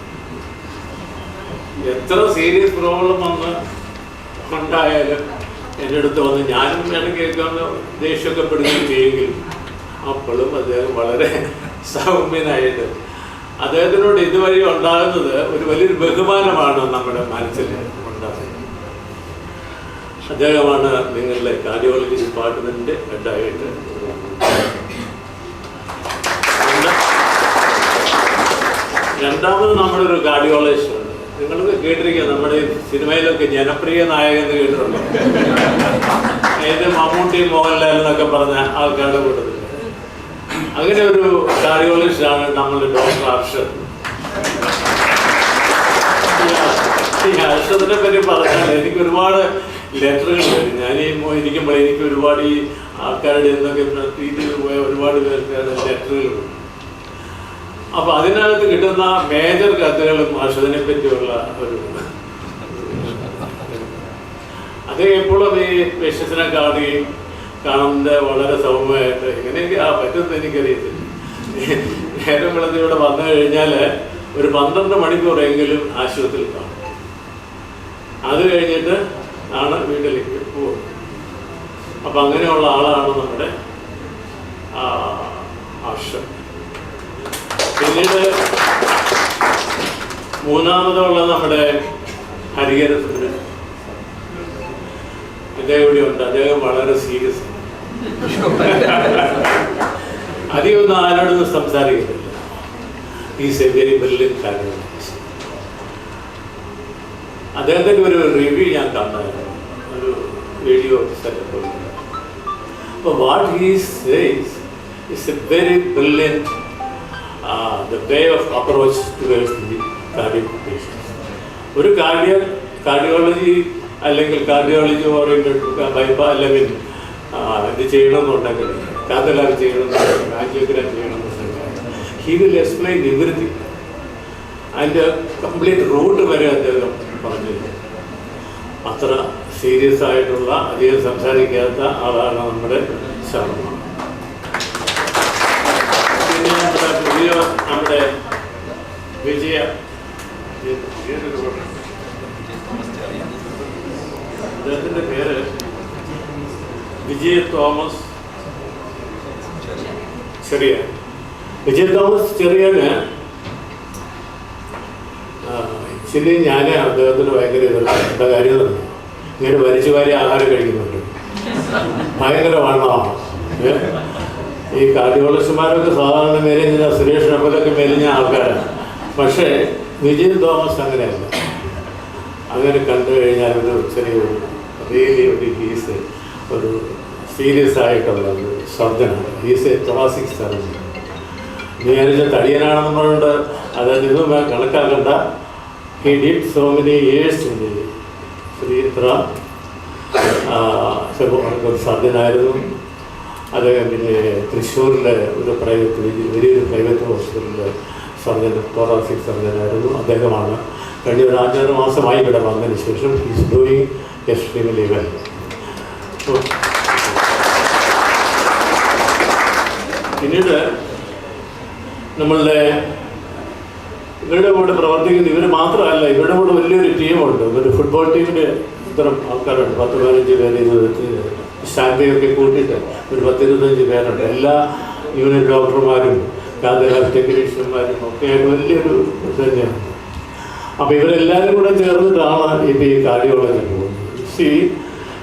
എത്ര സീരിയസ് പ്രോബ്ലം ഉണ്ടായാലും എൻ്റെ അടുത്ത് വന്ന് ഞാനും വേണം കേൾക്കാവുന്ന ദേഷ്യമൊക്കെ പെടുകയും ചെയ്യെങ്കിലും അപ്പോഴും അദ്ദേഹം വളരെ സൗമ്യനായിട്ട്, അദ്ദേഹത്തിനോട് ഇതുവഴി ഉണ്ടാകുന്നത് ഒരു വലിയൊരു ബഹുമാനമാണ് നമ്മുടെ മനസ്സിൽ ഉണ്ടാകുന്നത്. അദ്ദേഹമാണ് നിങ്ങളുടെ കാർഡിയോളജി ഡിപ്പാർട്ട്മെന്റിന്റെ ഹെഡായിട്ട്. രണ്ടാമത് നമ്മുടെ ഒരു കാർഡിയോളജിസ്റ്റ് ഉണ്ട്. നിങ്ങൾക്ക് കേട്ടിരിക്കുക, നമ്മുടെ സിനിമയിലൊക്കെ ജനപ്രിയ നായകൻ എന്ന് കേട്ടിട്ടുണ്ട്. ഏത് മമ്മൂട്ടി മോഹൻലാൽ എന്നൊക്കെ പറഞ്ഞ ആൾക്കാരുടെ കൂട്ടത്തിൽ അങ്ങനെ ഒരു കാർഡിയോളജിസ്റ്റാണ് നമ്മളുടെ ഡോക്ടർ അർഷദ്. ഈ അർഷദിനെ പറ്റി പറഞ്ഞാൽ എനിക്ക് ഒരുപാട് ലെറ്ററുകൾ വരും. ഞാൻ ഇരിക്കുമ്പോൾ എനിക്ക് ഒരുപാട് ഈ ആൾക്കാരുടെ എന്തൊക്കെ രീതിയിൽ പോയ ഒരുപാട് പേർക്ക് ലെറ്ററുകൾ. അപ്പൊ അതിനകത്ത് കിട്ടുന്ന മേജർ കത്തുകളും അർഷദിനെ പറ്റിയുള്ള ഒരു അദ്ദേഹം എപ്പോഴും ഈ പേഷ്യൻസിനെ കാണുന്നത് വളരെ സൗമ്യമായിട്ട് ഇങ്ങനെയൊക്കെ പറ്റുമെന്ന് എനിക്കറിയത്തില്ല. നേരം വെളുത്ത് ഇവിടെ വന്നു കഴിഞ്ഞാൽ ഒരു 12 മണിക്കൂറെങ്കിലും ആശുപത്രിയിൽ കാണും. അത് കഴിഞ്ഞിട്ട് ആണ് വീട്ടിലേക്ക് പോകുന്നത്. അപ്പം അങ്ങനെയുള്ള ആളാണ് നമ്മുടെ വർഷം. പിന്നീട് മൂന്നാമതുള്ള നമ്മുടെ ഹരിഹര സുന്ദരൻ, അദ്ദേഹം ഇവിടെ ഉണ്ട്. അദ്ദേഹം വളരെ സീരിയസ് ആണ്. അധികം ഒന്നും ആരോടൊന്നും സംസാരിക്കുന്നില്ല. Is A very brilliant cardiologist. അദ്ദേഹത്തിൻ്റെ ഒരു റിവ്യൂ ഞാൻ കണ്ടായിരുന്നു, ഒരു വീഡിയോ സെറ്റപ്പ്. അപ്പോൾ what he says is A very brilliant the way of approach towards the cardiac patients. ഒരു കാർഡിയോളജി അല്ലെങ്കിൽ കാർഡിയോളജി ഓറിയൻറ്റഡ് ബൈപ്പാ അല്ലെങ്കിൽ ഇത് ചെയ്യണമെന്നുണ്ടെങ്കിൽ കാത്തലാർ ചെയ്യണമെന്നുണ്ടെങ്കിൽ ആൻജിയോഗ്രാം ചെയ്യണമെന്നുണ്ടെങ്കിൽ ഹി വിൽ എക്സ്പ്ലെയിൻ എവരിതിങ്. അതിൻ്റെ കംപ്ലീറ്റ് റൂട്ട് വരെ അദ്ദേഹം പറഞ്ഞു. അത്ര സീരിയസ് ആയിട്ടുള്ള, അധികം സംസാരിക്കാത്ത ആളാണ് നമ്മുടെ ശർമ്മ. പിന്നെ നമ്മുടെ വിജയ, അദ്ദേഹത്തിൻ്റെ പേര് വിജയ തോമസ് ചെറിയാൻ. വിജയ തോമസ് ചെറിയാന് ശരി, ഞാൻ അദ്ദേഹത്തിന് ഭയങ്കര എന്താ കാര്യം തന്നെ, ഇങ്ങനെ വലിച്ചു വാരി ആഹാരം കഴിക്കുന്നുണ്ട്, ഭയങ്കര വണ്ണമാണ്. ഈ കാർഡിയോളജിസ്റ്റുമാരൊക്കെ സാധാരണ മെലിഞ്ഞ, സുരേഷിനെ പോലൊക്കെ മെലിഞ്ഞ ആൾക്കാരാണ്. പക്ഷേ വിജയ് തോമസ് അങ്ങനെയല്ല. അങ്ങനെ കണ്ടു കഴിഞ്ഞാൽ ഒരു ചെറിയൊരു റിയലി ഒരു ഹീസ് ഒരു സീരിയസ് ആയിട്ടുള്ള ഒരു സർജനാണ്. He's a thoracic surgeon. വിചാരിച്ച തടിയനാണെന്ന് പറഞ്ഞുകൊണ്ട് അതായത് ഇതും കണക്കാക്കണ്ട. He did so many years in ശ്രീത്ര ഒരു സർജനായിരുന്നു. അദ്ദേഹം പിന്നെ തൃശ്ശൂരിലെ ഒരു വലിയൊരു പ്രൈവറ്റ് ഹോസ്പിറ്റലിൽ സർജൻ, തൊറാസിക് സർജനായിരുന്നു. അദ്ദേഹമാണ് കഴിഞ്ഞ ഒരു 5-6 മാസമായി ഇവിടെ വന്നതിന് ശേഷം ഈസ് ഡൂയിങ് എക്സ്ട്രീംലി വെൽ. പിന്നീട് നമ്മളുടെ ഇവരുടെ കൂടെ പ്രവർത്തിക്കുന്ന ഇവർ മാത്രമല്ല, ഇവരുടെ കൂടെ വലിയൊരു ടീമുണ്ട്. ഒരു ഫുട്ബോൾ ടീമിന് ഇത്തരം ആൾക്കാരുണ്ട്, 10-15 പേര്. സ്റ്റാൻഡൊക്കെ കൂട്ടിയിട്ട് ഒരു 10-25 പേരുണ്ട്. എല്ലാ യൂണിറ്റ് ഡോക്ടർമാരും കാർഡിയോളജി ടെക്നീഷ്യന്മാരും ഒക്കെ ആയിട്ട് വലിയൊരു തന്നെയാണ്. അപ്പോൾ ഇവരെല്ലാവരും കൂടെ ചേർന്നിട്ടാണ് ഇപ്പോൾ ഈ കാർഡിയോളജി പോകുന്നത്. C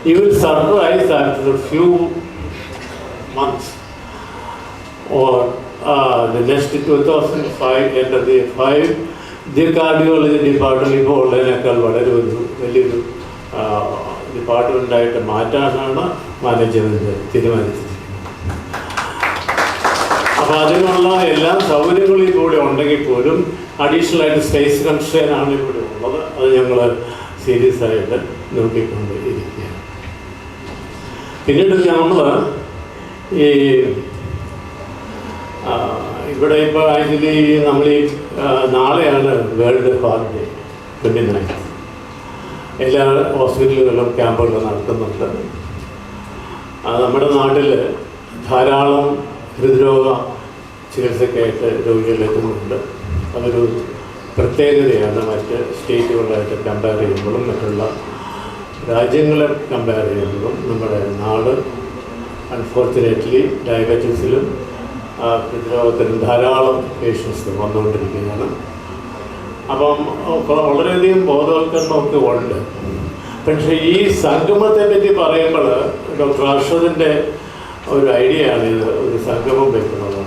you will surprise after few months or the next 2005 enter the 5 the cardiology department ഇപ്പോൾ ഉള്ളതിനേക്കാൾ വളരെ ഒരു വലിയൊരു ഡിപ്പാർട്ട്മെൻറ്റായിട്ട് മാറ്റാനാണ് മാനേജ്മെൻറ്റ് തീരുമാനിച്ചിരിക്കുന്നത്. അപ്പോൾ അതിനുള്ള എല്ലാ സൗകര്യങ്ങളും കൂടെ ഉണ്ടെങ്കിൽ പോലും അഡീഷണൽ ആയിട്ട് സ്പേസ് കൺസ്ട്രെയിൻ ആണ് ഇവിടെ ഉള്ളത്. അത് ഞങ്ങൾ സീരിയസ് ആയിട്ട് നോക്കിക്കൊണ്ട് ഇരിക്കുകയാണ്. പിന്നീട് നമ്മൾ ഈ ഇവിടെ ഇപ്പോൾ ആക്ച്വലി നമ്മൾ ഈ നാളെയാണ് വേൾഡ് ഹാർട്ട് ഡേ 29. എല്ലാ ഹോസ്പിറ്റലുകളിലും ക്യാമ്പുകൾ നടത്തുന്നുണ്ട്. നമ്മുടെ നാട്ടിൽ ധാരാളം ഹൃദ്രോഗ ചികിത്സയ്ക്കായിട്ട് രോഗികളെത്തുന്നുണ്ട്. അതൊരു പ്രത്യേകതയാണ് മറ്റ് സ്റ്റേറ്റുകളായിട്ട് കമ്പയർ ചെയ്യുമ്പോഴും മറ്റുള്ള രാജ്യങ്ങളെ കമ്പയർ ചെയ്യുമ്പോഴും. നമ്മുടെ നാട് അൺഫോർച്ചുനേറ്റ്ലി ഡയബറ്റീസിലും ഹൃദ്രോഗത്തിലും ധാരാളം പേഷ്യൻസ് വന്നുകൊണ്ടിരിക്കുകയാണ്. അപ്പം വളരെയധികം ബോധവൽക്കരണമൊക്കെ ഉണ്ട്. പക്ഷേ ഈ സംഗമത്തെ പറ്റി പറയുമ്പോൾ ഡോക്ടർ അർഷദിൻ്റെ ഒരു ഐഡിയ ആണ് ഇത്, ഒരു സംഗമം വെക്കുന്നത്.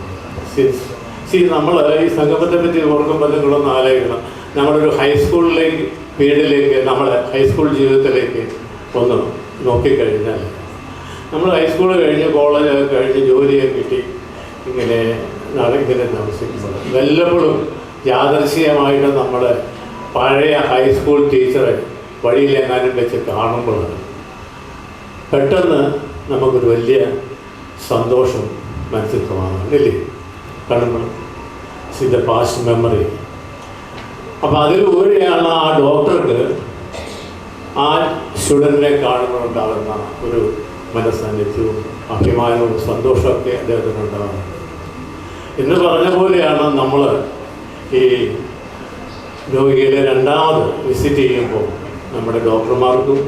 നമ്മൾ ഈ സംഗമത്തെ പറ്റി ഓർക്കുമ്പോൾ നിങ്ങളൊന്ന് ആലോചിക്കണം. നമ്മളൊരു ഹൈസ്കൂളിലേക്ക് പീരീഡിലേക്ക്, നമ്മുടെ ഹൈസ്കൂൾ ജീവിതത്തിലേക്ക് ഒന്ന് നോക്കിക്കഴിഞ്ഞാൽ, നമ്മൾ ഹൈസ്കൂൾ കഴിഞ്ഞ് കോളേജൊക്കെ കഴിഞ്ഞ് ജോലിയൊക്കെ കിട്ടി ഇങ്ങനെ താമസിക്കുമ്പോൾ വല്ലപ്പോഴും യാദൃശ്ചികമായിട്ട് നമ്മുടെ പഴയ ഹൈസ്കൂൾ ടീച്ചറെ വഴിയിലെങ്ങാനും വെച്ച് കാണുമ്പോഴാണ് പെട്ടെന്ന് നമുക്കൊരു വലിയ സന്തോഷം മനസ്സിൽ തോന്നാറില്ലേ കാണുമ്പോൾ. ഇത് പാസ്റ്റ് മെമ്മറി. അപ്പോൾ അതിലൂടെയാണ് ആ ഡോക്ടർക്ക് ആ സ്റ്റുഡൻറ്റിനെ കാണുമ്പോഴുണ്ടാകുന്ന ഒരു മനസ്സാന്നിധ്യവും അഭിമാനവും സന്തോഷമൊക്കെ അദ്ദേഹത്തിനുണ്ടാകുന്നത്. എന്ന് പറഞ്ഞ പോലെയാണ് നമ്മൾ ഈ രോഗികളെ രണ്ടാമത് വിസിറ്റ് ചെയ്യുമ്പോൾ നമ്മുടെ ഡോക്ടർമാർക്കും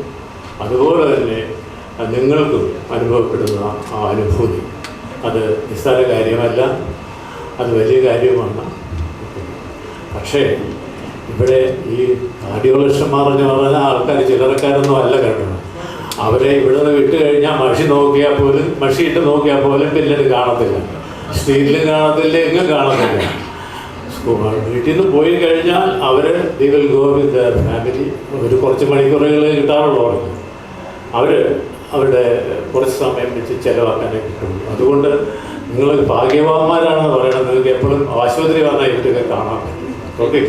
അതുപോലെ തന്നെ നിങ്ങൾക്കും അനുഭവപ്പെടുന്ന ആ അനുഭൂതി അത് നിസ്സാര കാര്യമല്ല. അത് വലിയ കാര്യമാണ്. പക്ഷേ ഇവിടെ ഈ കാർഡിയോളജിസ്റ്റന്മാർ എന്ന് പറഞ്ഞാൽ ആൾക്കാർ ചില്ലറക്കാരൊന്നും അല്ല കേട്ടോ. അവരെ ഇവിടെ നിന്ന് വിട്ട് കഴിഞ്ഞാൽ മഷി ഇട്ട് നോക്കിയാൽ പോലും പിന്നീട് കാണത്തില്ല, സ്ത്രീയിലും കാണത്തില്ല, എങ്ങും കാണത്തില്ല. വീട്ടിൽ നിന്ന് പോയി കഴിഞ്ഞാൽ അവർ they will go with family. ഒരു കുറച്ച് മണിക്കൂറുകൾ കിട്ടാറുള്ളൂ അവർക്ക്. അവരുടെ കുറച്ച് സമയം വെച്ച് ചിലവാക്കാനേ കിട്ടുള്ളൂ. അതുകൊണ്ട് നിങ്ങൾ ഭാഗ്യവാന്മാരാണെന്ന് പറയണം. നിങ്ങൾക്ക് എപ്പോഴും ആശുപത്രി വന്നാൽ ഇവരൊക്കെ കാണാൻ പറ്റും. ഓക്കെ,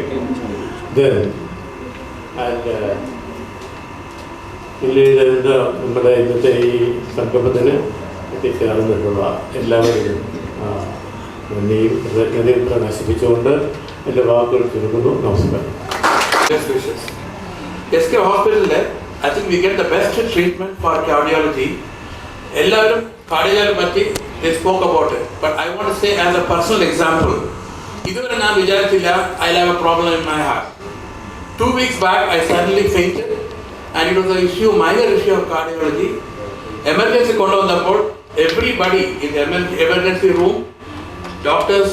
പിന്നീട് നമ്മുടെ ഇന്നത്തെ ഈ സംഗമത്തിന് എത്തിച്ചേർന്നിട്ടുള്ള എല്ലാവരെയും നന്ദിയും കൃതജ്ഞതയും പ്രകാശിപ്പിച്ചുകൊണ്ട് എൻ്റെ വാക്കുകൾ ചുരുക്കുന്നു. നമസ്കാരം. SK ഹോസ്പിറ്റലിൽ I think we get the best treatment for cardiology. എല്ലാവരും cardiology പറ്റി they spoke about it, but I want to say as a personal example, ഇതുവരെ ഞാൻ വിചാരിച്ചില്ല I'll have a problem in my heart. 2 weeks back I suddenly fainted and it was a minor issue of cardiology. Emergency കൊണ്ടുവന്നപ്പോൾ everybody in the emergency room, doctors,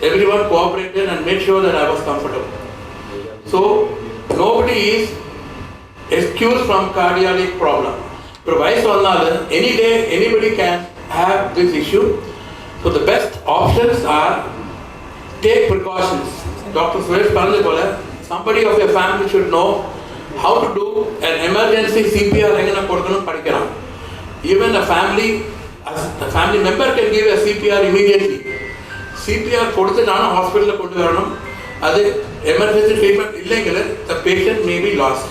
everyone cooperated and made sure that I was comfortable. So nobody is excused from cardiac problem. But wise or not, any day anybody can have this issue. So the best options are take precautions. Dr. Suresh Parandipole, somebody of your family should know how to do an emergency CPR. Even a family member can give a CPR immediately. CPR കൊടുത്തിട്ടാണ് ഹോസ്പിറ്റലിൽ കൊണ്ടുവരണം. അത് emergency treatment ഇല്ലെങ്കിൽ the patient may be lost.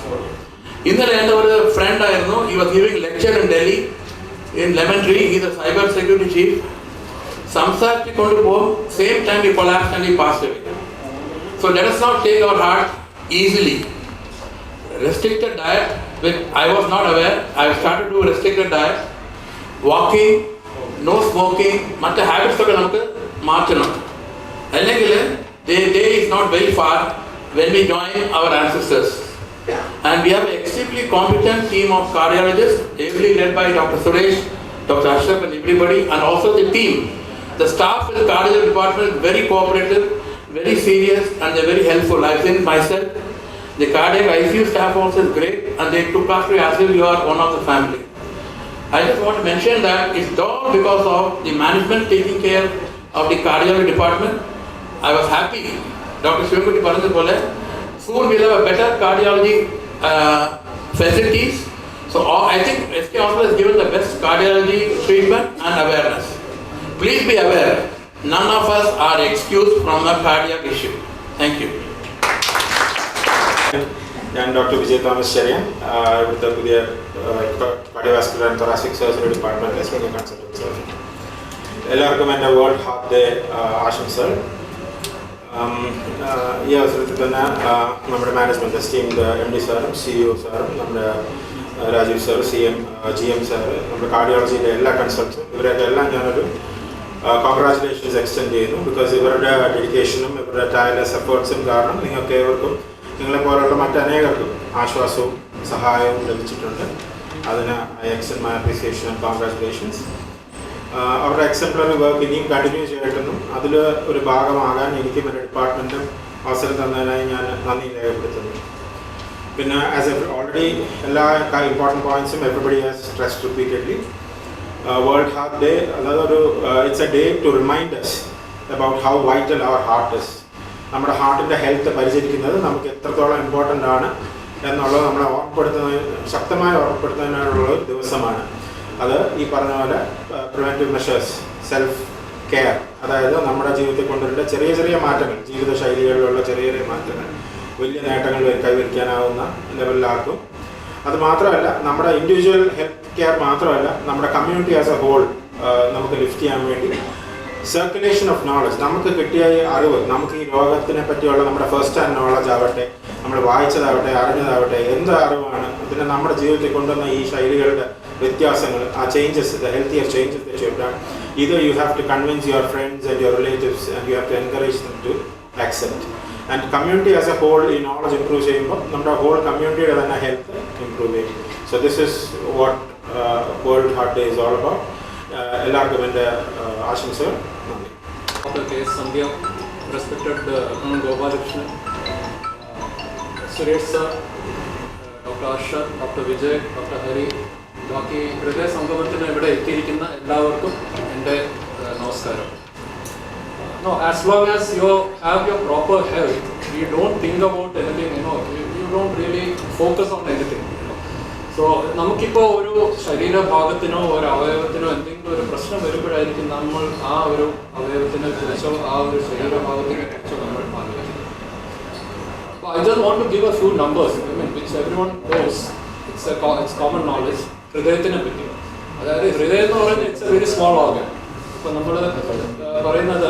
ഇന്നലെ എൻ്റെ ഒരു front ആയിരുന്നു. he was giving lecture in Delhi in Lemon Tree. he is a cyber security chief. സംസാരിച്ച് കൊണ്ടുപോകും, same time he collapsed and he passed away. So let us not take our heart easily. Restricted diet, which I was not aware. I started to do restricted diet, walking, no smoking, മറ്റ് habits ഒക്കെ നമുക്ക് മാറ്റണം. അല്ലെങ്കിൽ the day is not very far when we join our ancestors. And we have an extremely competent team of cardiologists, ably led by Dr. Suresh, Dr. Ashraf and everybody, and also the team. The staff in the cardiology department is very cooperative, very serious, and they're very helpful. I've seen myself. The cardiac ICU staff also is great, and they took after you as if you are one of the family. I just want to mention that it's all because of the management taking care of the cardiology department. I was happy. Dr. Shivamurthy Parandipole, soon we'll have a better cardiology facilities. So I think SK Hospital has given the best cardiology treatment and awareness. Please be aware, none of us are excused from a cardiac issue. Thank you. ഞാൻ doctor Vijay Thomas Cherian, ഇവിടുത്തെ പുതിയ cardiovascular and thoracic surgery ഡിപ്പാർട്ട്മെൻറ്റിലെ senior consultant surgeon. എല്ലാവർക്കും എൻ്റെ world Heart day ആശംസകൾ. ഈ അവസരത്തിൽ തന്നെ നമ്മുടെ മാനേജ്മെൻറ്റ് ടീമിൻ്റെ MD സാറും CEO സാറും നമ്മുടെ രാജീവ് സാർ, GM സാറ്, നമ്മുടെ കാർഡിയോളജിയിലെ എല്ലാ കൺസൾട്ടൻസും, ഇവരൊക്കെ എല്ലാം ഞാനൊരു കോൺഗ്രാറ്റുലേഷൻസ് എക്സ്റ്റെൻഡ് ചെയ്യുന്നു. ബിക്കോസ് ഇവരുടെ ഡെഡിക്കേഷനും ഇവരുടെ ടയർലെസ് എഫേർട്സും കാരണം നിങ്ങൾക്ക് ഏവർക്കും നിങ്ങളെപ്പോലുള്ള മറ്റനേകർക്കും ആശ്വാസവും സഹായവും ലഭിച്ചിട്ടുണ്ട്. അതിന് I extend my appreciation and congratulations. അവരുടെ എക്സംപ്ലറി വർക്ക് ഇനിയും കണ്ടിന്യൂ ചെയ്തിട്ടെന്നും അതിൽ ഒരു ഭാഗമാകാൻ എനിക്കും എൻ്റെ ഡിപ്പാർട്ട്മെൻറ്റും അവസരം തന്നതിനായി ഞാൻ നന്ദി രേഖപ്പെടുത്തുന്നു. പിന്നെ ആസ് എ ഓൾറെഡി എല്ലാ ഇമ്പോർട്ടൻറ്റ് പോയിൻറ്റ്സും everybody has stressed repeatedly. World Heart Day അതൊരു it's a day to remind us about how vital our heart is. നമ്മുടെ ഹാർട്ടിൻ്റെ ഹെൽത്ത് പരിചരിക്കുന്നത് നമുക്ക് എത്രത്തോളം ഇമ്പോർട്ടൻ്റ് ആണ് എന്നുള്ളത് നമ്മളെ ശക്തമായി ഓർമ്മപ്പെടുത്തുന്നതിനുള്ള ഒരു ദിവസമാണ്. അത് ഈ പറഞ്ഞ പോലെ പ്രിവെൻറ്റീവ് മെഷേഴ്സ്, സെൽഫ് കെയർ, അതായത് നമ്മുടെ ജീവിതത്തിൽ കൊണ്ടുവരേണ്ട ചെറിയ ചെറിയ മാറ്റങ്ങൾ, ജീവിതശൈലികളിലുള്ള ചെറിയ ചെറിയ മാറ്റങ്ങൾ വലിയ നേട്ടങ്ങൾ കൈവരിക്കാനാവുന്ന ലെവലിലാക്കും. അത് മാത്രമല്ല, നമ്മുടെ ഇൻഡിവിജ്വൽ ഹെൽത്ത് കെയർ മാത്രമല്ല, നമ്മുടെ കമ്മ്യൂണിറ്റി ആസ് എ ഹോൾ നമുക്ക് ലിഫ്റ്റ് ചെയ്യാൻ വേണ്ടി സർക്കുലേഷൻ ഓഫ് നോളജ്, നമുക്ക് കിട്ടിയ ഈ അറിവ്, നമുക്ക് ഈ രോഗത്തിനെ പറ്റിയുള്ള നമ്മുടെ ഫസ്റ്റ് ഹാൻഡ് നോളജ് ആവട്ടെ, നമ്മൾ വായിച്ചതാവട്ടെ, അറിഞ്ഞതാവട്ടെ, എന്ത് അറിവാണ് പിന്നെ നമ്മുടെ ജീവിതത്തിൽ കൊണ്ടുവന്ന ഈ ശൈലികളുടെ വ്യത്യാസങ്ങൾ, ആ changes, the healthier changes that you have done, ഇത് you have to convince your friends and your relatives and you have to encourage them to accept. And community as a whole ഈ നോളജ് ഇംപ്രൂവ് ചെയ്യുമ്പോൾ നമ്മുടെ whole കമ്മ്യൂണിറ്റിയുടെ തന്നെ health improve ചെയ്യും. So this is what World Heart Day is all about. എല്ലാവർക്കും എൻ്റെ ആശംസകൾ. നന്ദി. Dr. K. Sandhya, respected Colonel Gopalakrishnan, Suresh sir, Dr. Arshad, Dr. Vijay, Dr. Hari, ബാക്കി ഹൃദയ സംഗമത്തിന് ഇവിടെ എത്തിയിരിക്കുന്ന എല്ലാവർക്കും എൻ്റെ നമസ്കാരം. No, as long as you have your proper health, you don't think about anything, you don't really focus on anything. So നമുക്കിപ്പോൾ ഒരു ശരീരഭാഗത്തിനോ ഒരു അവയവത്തിനോ എന്തെങ്കിലും ഒരു പ്രശ്നം വരുമ്പോഴായിരിക്കും നമ്മൾ ആ ഒരു അവയവത്തിനെ കുറിച്ചോ ആ ഒരു ശരീരഭാഗത്തിനെ കുറിച്ചോ നമ്മൾ ആലോചിക്കുന്നത്. I just want to give a few numbers, which everyone knows. It's common knowledge. ഹൃദയത്തിനെ പറ്റി, അതായത് ഹൃദയം എന്ന് പറയുന്നത് it's A very small organ. ഇപ്പോൾ നമ്മൾ പറയുന്നത്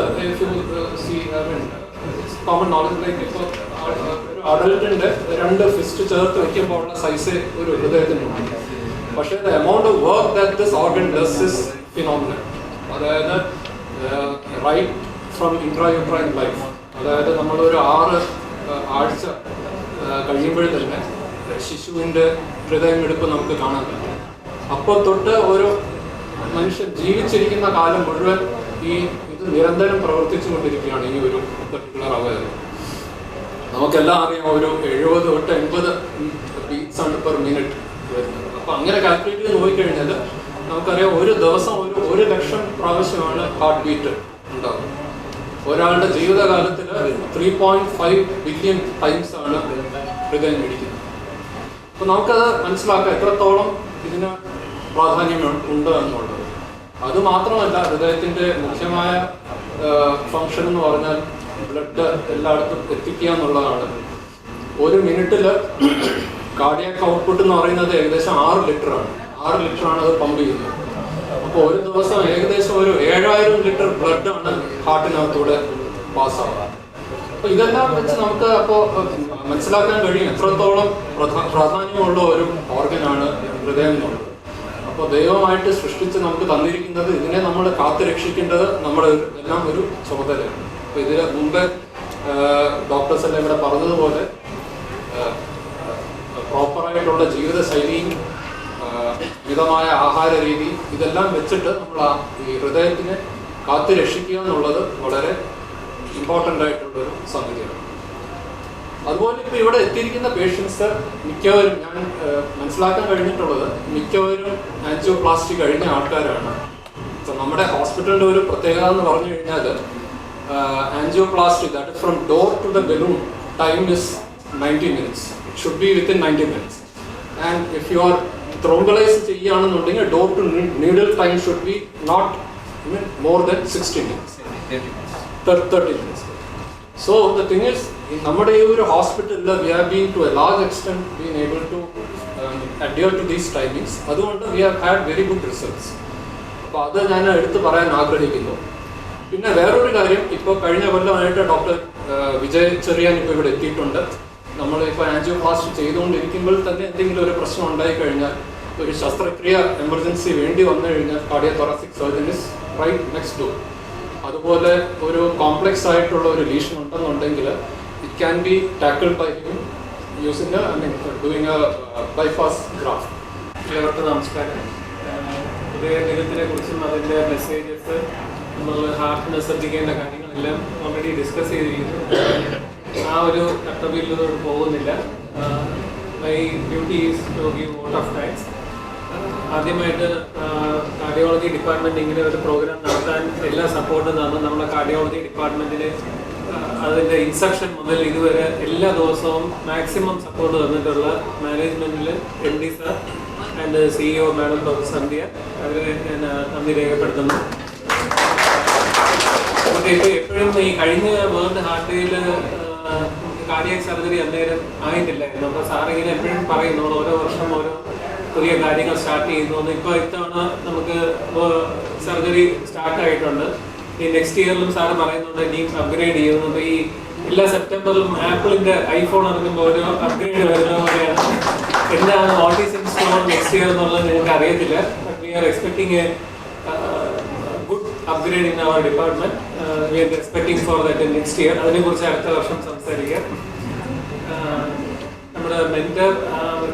കോമൺ നോളജ് ലൈക്ക് ഇപ്പോൾ ഒരു അഡൽട്ടിൻ്റെ 2 ഫിസ്റ്റ് ചേർത്ത് വയ്ക്കുമ്പോൾ ഉള്ള സൈസ് ഒരു ഹൃദയത്തിനുണ്ട്. പക്ഷേ the amount of work that this organ does is phenomenal. അതായത് റൈറ്റ് ഫ്രം ഇൻട്രായൂട്രൈൻ ലൈഫ്, അതായത് നമ്മളൊരു 6 ആഴ്ച കഴിയുമ്പോൾ തന്നെ ശിശുവിൻ്റെ ഹൃദയമെടുപ്പ് നമുക്ക് കാണാൻ പറ്റും. അപ്പോൾ തൊട്ട് ഒരു മനുഷ്യൻ ജീവിച്ചിരിക്കുന്ന കാലം മുഴുവൻ ഇത് നിരന്തരം പ്രവർത്തിച്ചു കൊണ്ടിരിക്കുകയാണ് ഈ ഒരു പർട്ടിക്കുലർ അവയവം. നമുക്കെല്ലാം അറിയാം ഒരു 70 തൊട്ട് 80 ബീറ്റ്സ് ആണ് പെർ മിനിറ്റ് വരുന്നത്. അപ്പോൾ അങ്ങനെ കാൽക്കുലേറ്റ് ചെയ്ത് നോക്കിക്കഴിഞ്ഞാൽ നമുക്കറിയാം ഒരു ദിവസം 1 ലക്ഷം പ്രാവശ്യമാണ് ഹാർട്ട് ബീറ്റ് ഉണ്ടാകുന്നത്. ഒരാളുടെ ജീവിതകാലത്തിൽ 3.5 ബില്യൺ ടൈംസ് ആണ് ഹൃദയം മിടിക്കുന്നത്. അപ്പോൾ നമുക്കത് മനസ്സിലാക്കാം എത്രത്തോളം ഇതിന് പ്രാധാന്യം ഉണ്ട് എന്നുള്ളത്. അതുമാത്രമല്ല, ഹൃദയത്തിൻ്റെ മുഖ്യമായ ഫങ്ഷൻ എന്ന് പറഞ്ഞാൽ ബ്ലഡ് എല്ലായിടത്തും എത്തിക്കുക എന്നുള്ളതാണ്. 1 മിനിറ്റിൽ കാർഡിയാക് ഔട്ട്പുട്ട് എന്ന് പറയുന്നത് ഏകദേശം 6 ലിറ്ററാണ്. 6 ലിറ്ററാണ് അത് പമ്പ് ചെയ്യുന്നത്. അപ്പോൾ ഒരു ദിവസം ഏകദേശം ഒരു 7000 ലിറ്റർ ബ്ലഡാണ് ഹാർട്ടിനകത്തൂടെ പാസ്സാവുക. അപ്പോൾ ഇതെല്ലാം വെച്ച് നമുക്ക് അപ്പോൾ മനസ്സിലാക്കാൻ കഴിയും എത്രത്തോളം പ്രാധാന്യമുള്ള ഒരു ഓർഗനാണ് ഹൃദയം എന്നുള്ളത്. അപ്പോൾ ദൈവമായിട്ട് സൃഷ്ടിച്ച് നമുക്ക് തന്നിരിക്കുന്നത് ഇതിനെ നമ്മൾ കാത്തു രക്ഷിക്കേണ്ടത് നമ്മുടെ എല്ലാം ഒരു ചുമതലയാണ്. അപ്പോൾ ഇതിന് മുമ്പേ ഡോക്ടേഴ്സ് എല്ലാം ഇവിടെ പറഞ്ഞതുപോലെ പ്രോപ്പറായിട്ടുള്ള ജീവിതശൈലിയും മിതമായ ആഹാര രീതി ഇതെല്ലാം വെച്ചിട്ട് നമ്മൾ ഈ ഹൃദയത്തിനെ കാത്തു രക്ഷിക്കുക എന്നുള്ളത് വളരെ ഇമ്പോർട്ടൻ്റ് ആയിട്ടുള്ളൊരു സംഗതിയാണ്. അതുപോലെ ഇപ്പോൾ ഇവിടെ എത്തിയിരിക്കുന്ന പേഷ്യൻസ് മിക്കവരും ഞാൻ മനസ്സിലാക്കാൻ കഴിഞ്ഞിട്ടുള്ളത് മിക്കവരും ആൻജിയോപ്ലാസ്റ്റി കഴിഞ്ഞ ആൾക്കാരാണ്. ഇപ്പം നമ്മുടെ ഹോസ്പിറ്റലിൻ്റെ ഒരു പ്രത്യേകത എന്ന് പറഞ്ഞു കഴിഞ്ഞാൽ angioplasty that is from door to the balloon time is 90 minutes. It should be within 90 minutes. And if you are thrombolyse ചെയ്യുകയാണെന്നുണ്ടെങ്കിൽ door to needle time should be not more than 60 minutes, 30 minutes. So the thing is, നമ്മുടെ ഈ ഒരു ഹോസ്പിറ്റലിൽ we have been to a large extent been able to adhere to these timings. അതുകൊണ്ട് we have had very good results. അപ്പോൾ അത് ഞാൻ എടുത്തു പറയാൻ ആഗ്രഹിക്കുന്നു. പിന്നെ വേറൊരു കാര്യം, ഇപ്പോൾ കഴിഞ്ഞ കൊല്ലമായിട്ട് ഡോക്ടർ വിജയ് ചെറിയാൻ ഇപ്പോൾ ഇവിടെ എത്തിയിട്ടുണ്ട്. നമ്മളിപ്പോൾ ആൻജിയോപ്ലാസ്റ്റി ചെയ്തുകൊണ്ടിരിക്കുമ്പോൾ തന്നെ എന്തെങ്കിലും ഒരു പ്രശ്നം ഉണ്ടായിക്കഴിഞ്ഞാൽ, ഒരു ശസ്ത്രക്രിയ എമർജൻസി വേണ്ടി വന്നു കഴിഞ്ഞാൽ cardiothoracic surgeon is right next door. അതുപോലെ ഒരു കോംപ്ലക്സ് ആയിട്ടുള്ള ഒരു ലീഷൻ ഉണ്ടെന്നുണ്ടെങ്കിൽ it can be tackled by him using doing a bypass graft. എല്ലാവർക്കും നമസ്കാരം. ഹൃദയനിരത്തിനെ കുറിച്ചും അതിൻ്റെ മെസ്സേജസ്, നമ്മൾ ഹാർട്ടിനെ ശ്രദ്ധിക്കേണ്ട കാര്യങ്ങളെല്ലാം ഓൾറെഡി ഡിസ്കസ് ചെയ്തിരിക്കുന്നു. ആ ഒരു കർത്തവ്യത്തിലൂടെ പോകുന്നില്ല. My duty is to give vote of thanks. ആദ്യമായിട്ട് കാർഡിയോളജി ഡിപ്പാർട്ട്മെൻറ്റ് ഇങ്ങനെ ഒരു പ്രോഗ്രാം നടത്താൻ എല്ലാ സപ്പോർട്ടും തന്നു. നമ്മുടെ കാർഡിയോളജി ഡിപ്പാർട്ട്മെൻറ്റിന് അതിൻ്റെ ഇൻസെപ്ഷൻ മുതൽ ഇതുവരെ എല്ലാ ദിവസവും മാക്സിമം സപ്പോർട്ട് തന്നിട്ടുള്ള മാനേജ്മെൻറ്റിൽ MD sir and CEO madam doctor Sandhya, അവരെ ഞാൻ നന്ദി രേഖപ്പെടുത്തുന്നു. നമുക്ക് ഇപ്പോൾ എപ്പോഴും ഈ കഴിഞ്ഞ വേൾഡ് ഹാർട്ട് ഡേയിൽ കാർഡിയാക് സർജറി അന്നേരം ആയിട്ടില്ലായിരുന്നു. അപ്പോൾ സാറിങ്ങനെ എപ്പോഴും പറയും നമ്മൾ ഓരോ വർഷം ഓരോ പുതിയ കാര്യങ്ങൾ സ്റ്റാർട്ട് ചെയ്യുന്നു. ഇപ്പോൾ ഇത്തവണ നമുക്ക് സർജറി സ്റ്റാർട്ടായിട്ടുണ്ട്. ഈ നെക്സ്റ്റ് ഇയറിലും സാറ് പറയുന്നുണ്ട് ഇനിയും അപ്ഗ്രേഡ് ചെയ്യുന്നു. അപ്പോൾ ഈ എല്ലാ സെപ്റ്റംബറിലും ആപ്പിളിൻ്റെ ഐഫോൺ ഇറങ്ങുമ്പോൾ ഓരോ അപ്ഗ്രേഡ് വരുന്ന പോലെയാണ്. എന്താണ് what is in store next year എന്നുള്ളത് നിങ്ങൾക്ക് അറിയത്തില്ല. But we are expecting a good upgrade in our department. We are expecting for that next year. അതിനെക്കുറിച്ച് അടുത്ത വർഷം സംസാരിക്കാം. നമ്മുടെ മെൻറ്റർ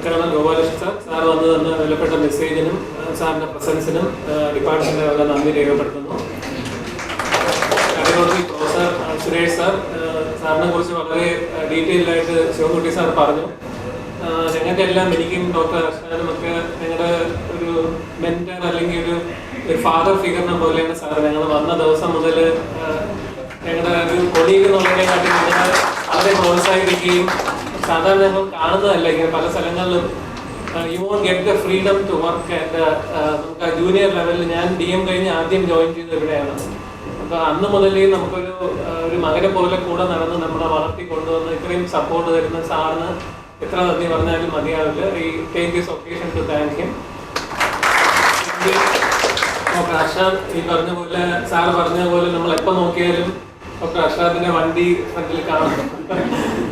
കേണൽ ഗോപാലകൃഷ്ണൻ സാർ വന്നു തന്ന വിലപ്പെട്ട മെസ്സേജിനും സാറിൻ്റെ പ്രസൻസിനും ഡിപ്പാർട്ട്മെൻറ്റ് നന്ദി രേഖപ്പെടുത്തുന്നു. കാർഡിയോളജി പ്രൊഫസർ സുരേഷ് സാർ, സാറിനെ കുറിച്ച് വളരെ ഡീറ്റെയിൽഡ് ആയിട്ട് ശിവൻകുട്ടി സാർ പറഞ്ഞു. ഞങ്ങൾക്കെല്ലാം എനിക്കും ഡോക്ടർ അർഷാനും ഒക്കെ ഞങ്ങളുടെ ഒരു മെന്റർ അല്ലെങ്കിൽ ഒരു ഫാദർ ഫിഗറിനെ പോലെയാണ് സാർ. ഞങ്ങൾ വന്ന ദിവസം മുതൽ ഞങ്ങളുടെ ഒരു കൊളീഗ് എന്നുള്ളതിനെക്കാട്ടി ഞങ്ങൾ വളരെ പ്രോത്സാഹിപ്പിക്കുകയും, സാധാരണ ഞങ്ങൾ കാണുന്നതല്ല ഇങ്ങനെ പല സ്ഥലങ്ങളിലും you won't get the freedom to work and നമുക്ക് ജൂനിയർ ലെവലിൽ ഞാൻ DM കഴിഞ്ഞ് ആദ്യം ജോയിൻ ചെയ്തത് ഇവിടെയാണ്. അപ്പോൾ അന്ന് മുതലേ നമുക്കൊരു മകനെ പോലെ കൂടെ നടന്ന് നമ്മളെ വളർത്തി കൊണ്ടുവന്ന് ഇത്രയും സപ്പോർട്ട് തരുന്ന സാറിന് എത്ര നന്ദി പറഞ്ഞാലും മതിയാവില്ല. ഈ take this occasion to thank him. Doctor Arshad ഈ പറഞ്ഞ പോലെ സാറ് പറഞ്ഞ പോലെ നമ്മൾ എപ്പോൾ നോക്കിയാലും ഡോക്ടർ അർഷാദിന്റെ വണ്ടി ഫ്രണ്ടിൽ കാണും.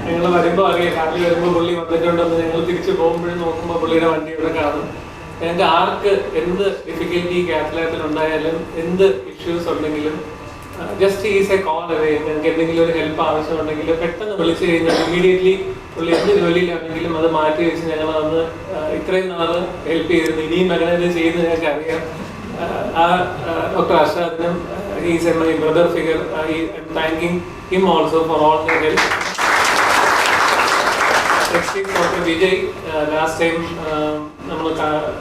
ഞങ്ങൾ വരുമ്പോൾ അറിയാം, കാറിൽ വരുമ്പോൾ പുള്ളി വന്നിട്ടുണ്ടെന്ന്. ഞങ്ങൾ തിരിച്ചു പോകുമ്പോഴും നോക്കുമ്പോൾ പുള്ളിയുടെ വണ്ടി ഇവിടെ കാണും. ഞങ്ങൾക്ക് ആർക്ക് എന്ത് ഡിഫിക്കൽറ്റി കാത്തലാത്തിൽ ഉണ്ടായാലും എന്ത് ഇഷ്യൂസ് ഉണ്ടെങ്കിലും just is A call away. ഞങ്ങൾക്ക് എന്തെങ്കിലും ഒരു ഹെൽപ്പ് ആവശ്യമുണ്ടെങ്കിൽ പെട്ടെന്ന് വിളിച്ചു കഴിഞ്ഞാൽ ഇമ്മീഡിയറ്റ്ലി പുള്ളി എന്ത് ജോലിയിലാണെങ്കിലും അത് മാറ്റി വെച്ച് ഞങ്ങൾ അന്ന് ഇത്രയും നാള് ഹെൽപ്പ് ചെയ്തിരുന്നു. ഇനിയും അങ്ങനെ ചെയ്ത് ഞങ്ങൾക്ക് അറിയാം. ഡോക്ടർ അർഷാദിനും he's my brother figure. I am thanking him also for all the help. Next is doctor Vijay. Last time നമ്മൾ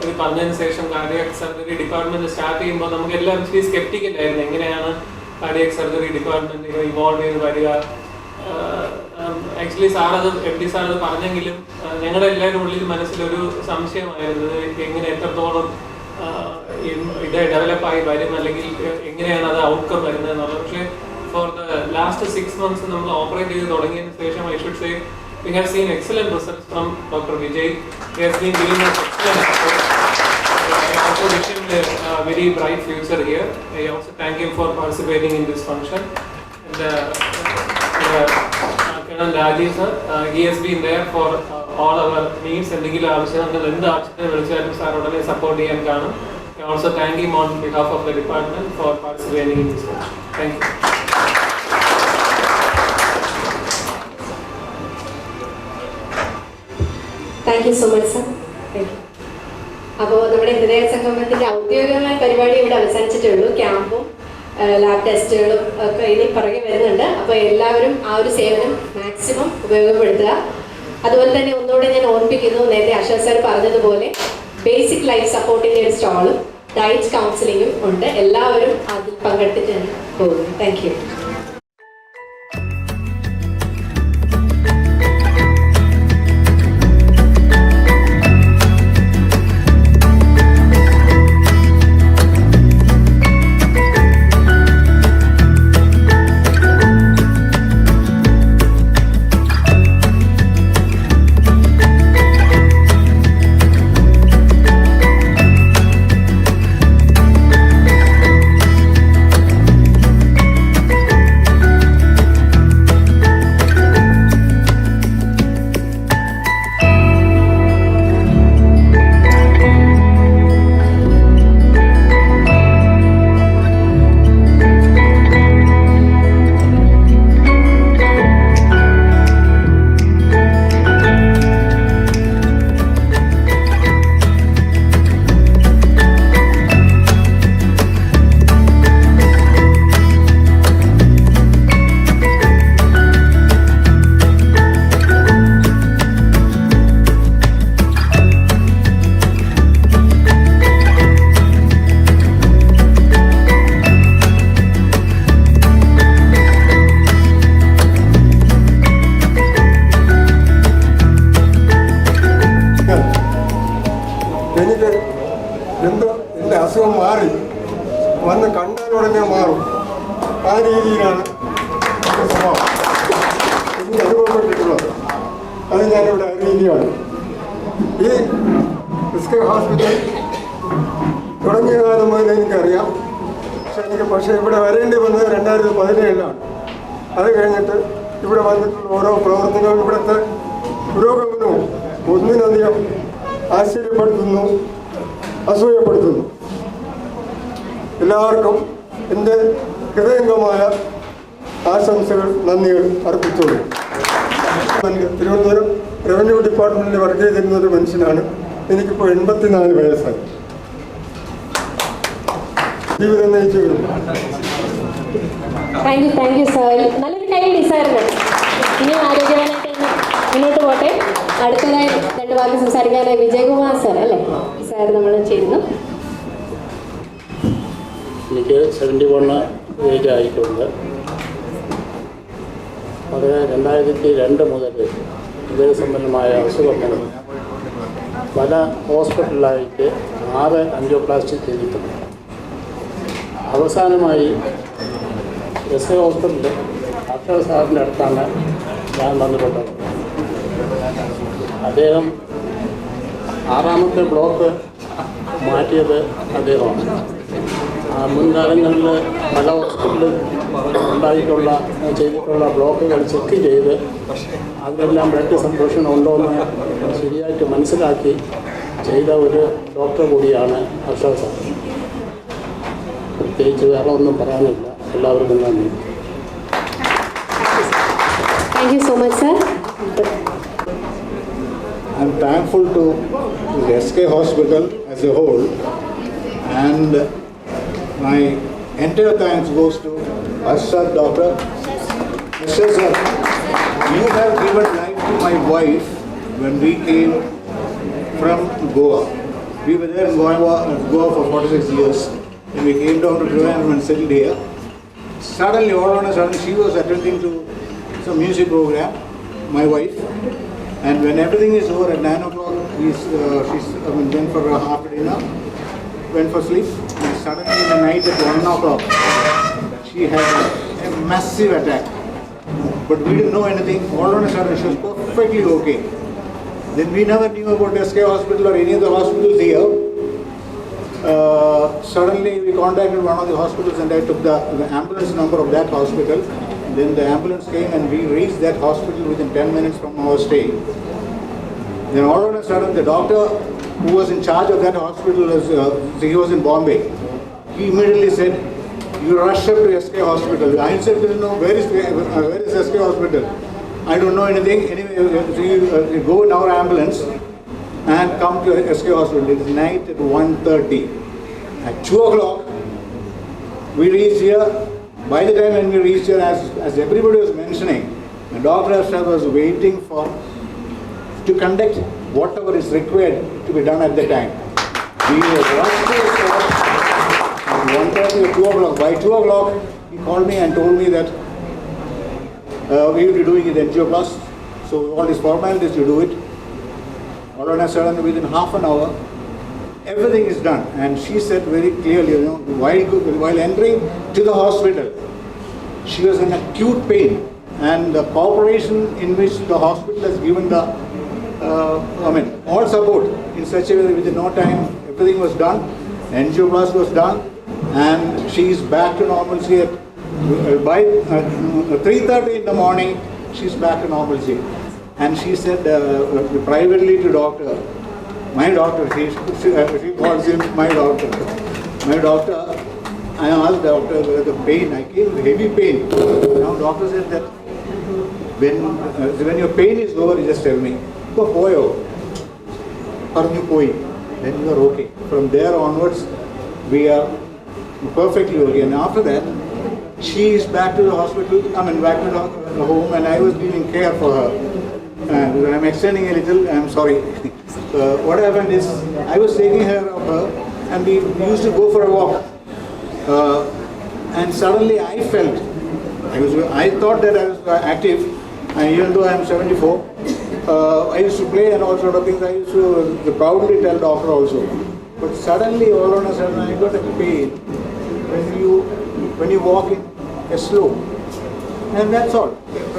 ഇത് പറഞ്ഞതിന് ശേഷം കാർഡിയാക് സർജറി ഡിപ്പാർട്ട്മെന്റ് സ്റ്റാർട്ട് ചെയ്യുമ്പോൾ നമുക്ക് എല്ലാം ഇച്ചിരി സ്കെപ്റ്റിക്കലായിരുന്നു. എങ്ങനെയാണ് കാർഡിയാക് സർജറി ഡിപ്പാർട്ട്മെന്റ് ഇവോൾവ് ചെയ്ത് വരിക. ആക്ച്വലി സാറത് MD സാറത് പറഞ്ഞെങ്കിലും ഞങ്ങളുടെ എല്ലാവരും ഉള്ളിൽ മനസ്സിലൊരു സംശയമായിരുന്നു, എങ്ങനെ എത്രത്തോളം ഇത് ഡെവലപ്പായി വരും, അല്ലെങ്കിൽ എങ്ങനെയാണ് അത് ഔട്ട്കം വരുന്നത് എന്നുള്ളത്. പക്ഷേ ഫോർ ദ ലാസ്റ്റ് 6 months നമ്മൾ ഓപ്പറേറ്റ് ചെയ്ത് തുടങ്ങിയതിന് ശേഷം I should say we have seen excellent results from Dr. Vijay. He has been giving us excellent support. I also wish him a very bright future here. I also thank him for participating in this function. And Kanan Rajeev sir, he has been there for all our needs. എന്തെങ്കിലും ആവശ്യങ്ങൾ എന്ത് ആവശ്യത്തിന് വിളിച്ചാലും sir ഉടനെ support ചെയ്യാൻ കാണും. I also thank him on behalf of the department for participating in this function. Thank you. Thank you so much sir. Thank you. അപ്പോൾ നമ്മുടെ ഹൃദയ സംഗമത്തിൻ്റെ ഔദ്യോഗികമായ പരിപാടി ഇവിടെ അവസാനിച്ചിട്ടുള്ളൂ. ക്യാമ്പും ലാബ് ടെസ്റ്റുകളും ഒക്കെ ഇനി പുറകെ വരുന്നുണ്ട്. അപ്പോൾ എല്ലാവരും ആ ഒരു സേവനം മാക്സിമം ഉപയോഗപ്പെടുത്തുക. അതുപോലെ തന്നെ ഒന്നുകൂടെ ഞാൻ ഓർമ്മിപ്പിക്കുന്നു, നേരത്തെ അർഷാദ് സാർ പറഞ്ഞതുപോലെ ബേസിക് ലൈഫ് സപ്പോർട്ടിൻ്റെ ഒരു സ്റ്റാളും ഡയറ്റ് കൗൺസിലിങ്ങും ഉണ്ട്. എല്ലാവരും അതിൽ പങ്കെടുത്തിട്ടാണ് പോകുന്നത്. Thank you. മാറി വന്ന് കണ്ടാൽ ഉടനെ മാറും. ആ രീതിയിലാണ് സ്വഭാവം എനിക്ക് അനുഭവപ്പെട്ടിട്ടുള്ളത്. അത് ഞാനിവിടെ അറിയുകയാണ്. ഈ റിസ്ക് ഹോസ്പിറ്റൽ തുടങ്ങിയ കാലം മുതൽ എനിക്കറിയാം. പക്ഷേ ഇവിടെ വരേണ്ടി വന്നത് 2017 അത് കഴിഞ്ഞിട്ട് ഇവിടെ വന്നിട്ടുള്ള ഓരോ പ്രവർത്തനവും ഇവിടുത്തെ പുരോഗമനവും ഒന്നിനധികം ആശ്ചര്യപ്പെടുത്തുന്നു, അസൂയപ്പെടുത്തുന്നു. എല്ലാവർക്കും എൻ്റെ ഹൃദയംഗമായ ആശംസകൾ, നന്ദികൾ അർപ്പിച്ചോളൂ. തിരുവനന്തപുരം റവന്യൂ ഡിപ്പാർട്ട്മെൻറ്റിൽ വർക്ക് ചെയ്തിരുന്ന ഒരു മനുഷ്യനാണ്. എനിക്കിപ്പോൾ 84 വയസ്സായി. ജീവിതം നയിച്ചു വരുന്നു. Thank you sir. നല്ലൊരു കൈയടി സാറിന്. ഇനിയും ആരോഗ്യവാനായിട്ട് തന്നെ മുന്നോട്ട് പോട്ടെ. അടുത്തതായി 2 വാക്ക് സംസാരിക്കാനായി വിജയകുമാർ സാർ അല്ലേ സാർ നമ്മൾ ചെയ്യുന്നു. എനിക്ക് 71 ഏജ് ആയിട്ടുണ്ട്. അത് 2002 മുതൽ ഹൃദയ സംബന്ധമായ അസുഖങ്ങൾ പല ഹോസ്പിറ്റലിലായിട്ട് 6 ആൻജിയോപ്ലാസ്റ്റി ചെയ്തിട്ടുണ്ട്. അവസാനമായി എസ് എ ഹോസ്പിറ്റലിൽ ഡോക്ടർ സാറിൻ്റെ അടുത്താണ് ഞാൻ വന്നിട്ടുള്ളത്. അദ്ദേഹം 6ാമത്തെ ബ്ലോക്ക് മാറ്റിയത് അദ്ദേഹമാണ്. മുൻകാലങ്ങളിൽ പല ഹോസ്പിറ്റലിൽ ചെയ്തിട്ടുള്ള ബ്ലോക്കുകൾ ചെക്ക് ചെയ്ത് അതിലെല്ലാം ബ്ലഡ് സംപ്രേഷൺ ഉണ്ടോ എന്ന് ശരിയായിട്ട് മനസ്സിലാക്കി ചെയ്ത ഒരു ഡോക്ടർ കൂടിയാണ് അർഷദ് സാർ. പ്രത്യേകിച്ച് വേറെ ഒന്നും പറയാനില്ല. എല്ലാവർക്കും നന്ദി. Thank you so much sir. I'm thankful to the SK Hospital as a whole, and my entire thanks goes to Arshad Doctor. Mr. Sir, you have given life to my wife when we came from Goa. We were there in Goa for 46 years, and we came down to Trivandrum and settled here. Suddenly, all on a sudden, she was attending to some music program, my wife. And when everything is over at 9 o'clock, went for a half dinner, went for sleep, and suddenly in the night at 1 o'clock, she had a massive attack. But we didn't know anything. All on a sudden, she was perfectly okay. Then we never knew about SK Hospital or any of the hospitals here. Suddenly we contacted one of the hospitals and I took the ambulance number of that hospital. Then the ambulance came and we reached that hospital within 10 minutes from our stay. Then all of a sudden the doctor who was in charge of that hospital, he was in Bombay. He immediately said, "You rush up to SK Hospital." I said, "No, where is SK Hospital? I don't know anything. Anyway, you go in our ambulance and come to SK Hospital." It's night at 1:30. At 2 o'clock, we reached here. By the time when we reached here, as everybody was mentioning, the doctor was waiting to conduct whatever is required to be done at the time. We were rushed to the spot at 1:30 or 2 o'clock. By 2 o'clock, he called me and told me that we will be doing it angioplasty. So all these formalities to do it. All of a sudden, within half an hour, everything is done. And she said very clearly, while entering to the hospital, she was in acute pain. And the cooperation in which the hospital has given all support in such a way that within no time, everything was done. Angioplasty was done. And she is back to normalcy by 3:30 in the morning. She's back to normalcy. And she said privately to doctor, my doctor, she calls him my doctor. My doctor, I asked doctor whether the pain, I came with heavy pain. Now doctor said that when your pain is over, you just tell me. Then you are okay. From there onwards, we are perfectly okay. And after that, she is back to the hospital, back to the home, and I was giving care for her. I'm extending a little, I'm sorry. What happened is, I was taking care of her, and we used to go for a walk. And suddenly I felt, I thought that I was active, and even though I'm 74, I used to play and all sort of things. I used to proudly tell doctor also. But suddenly, all of a sudden, I got a pain when you walk in a slow. And that's all.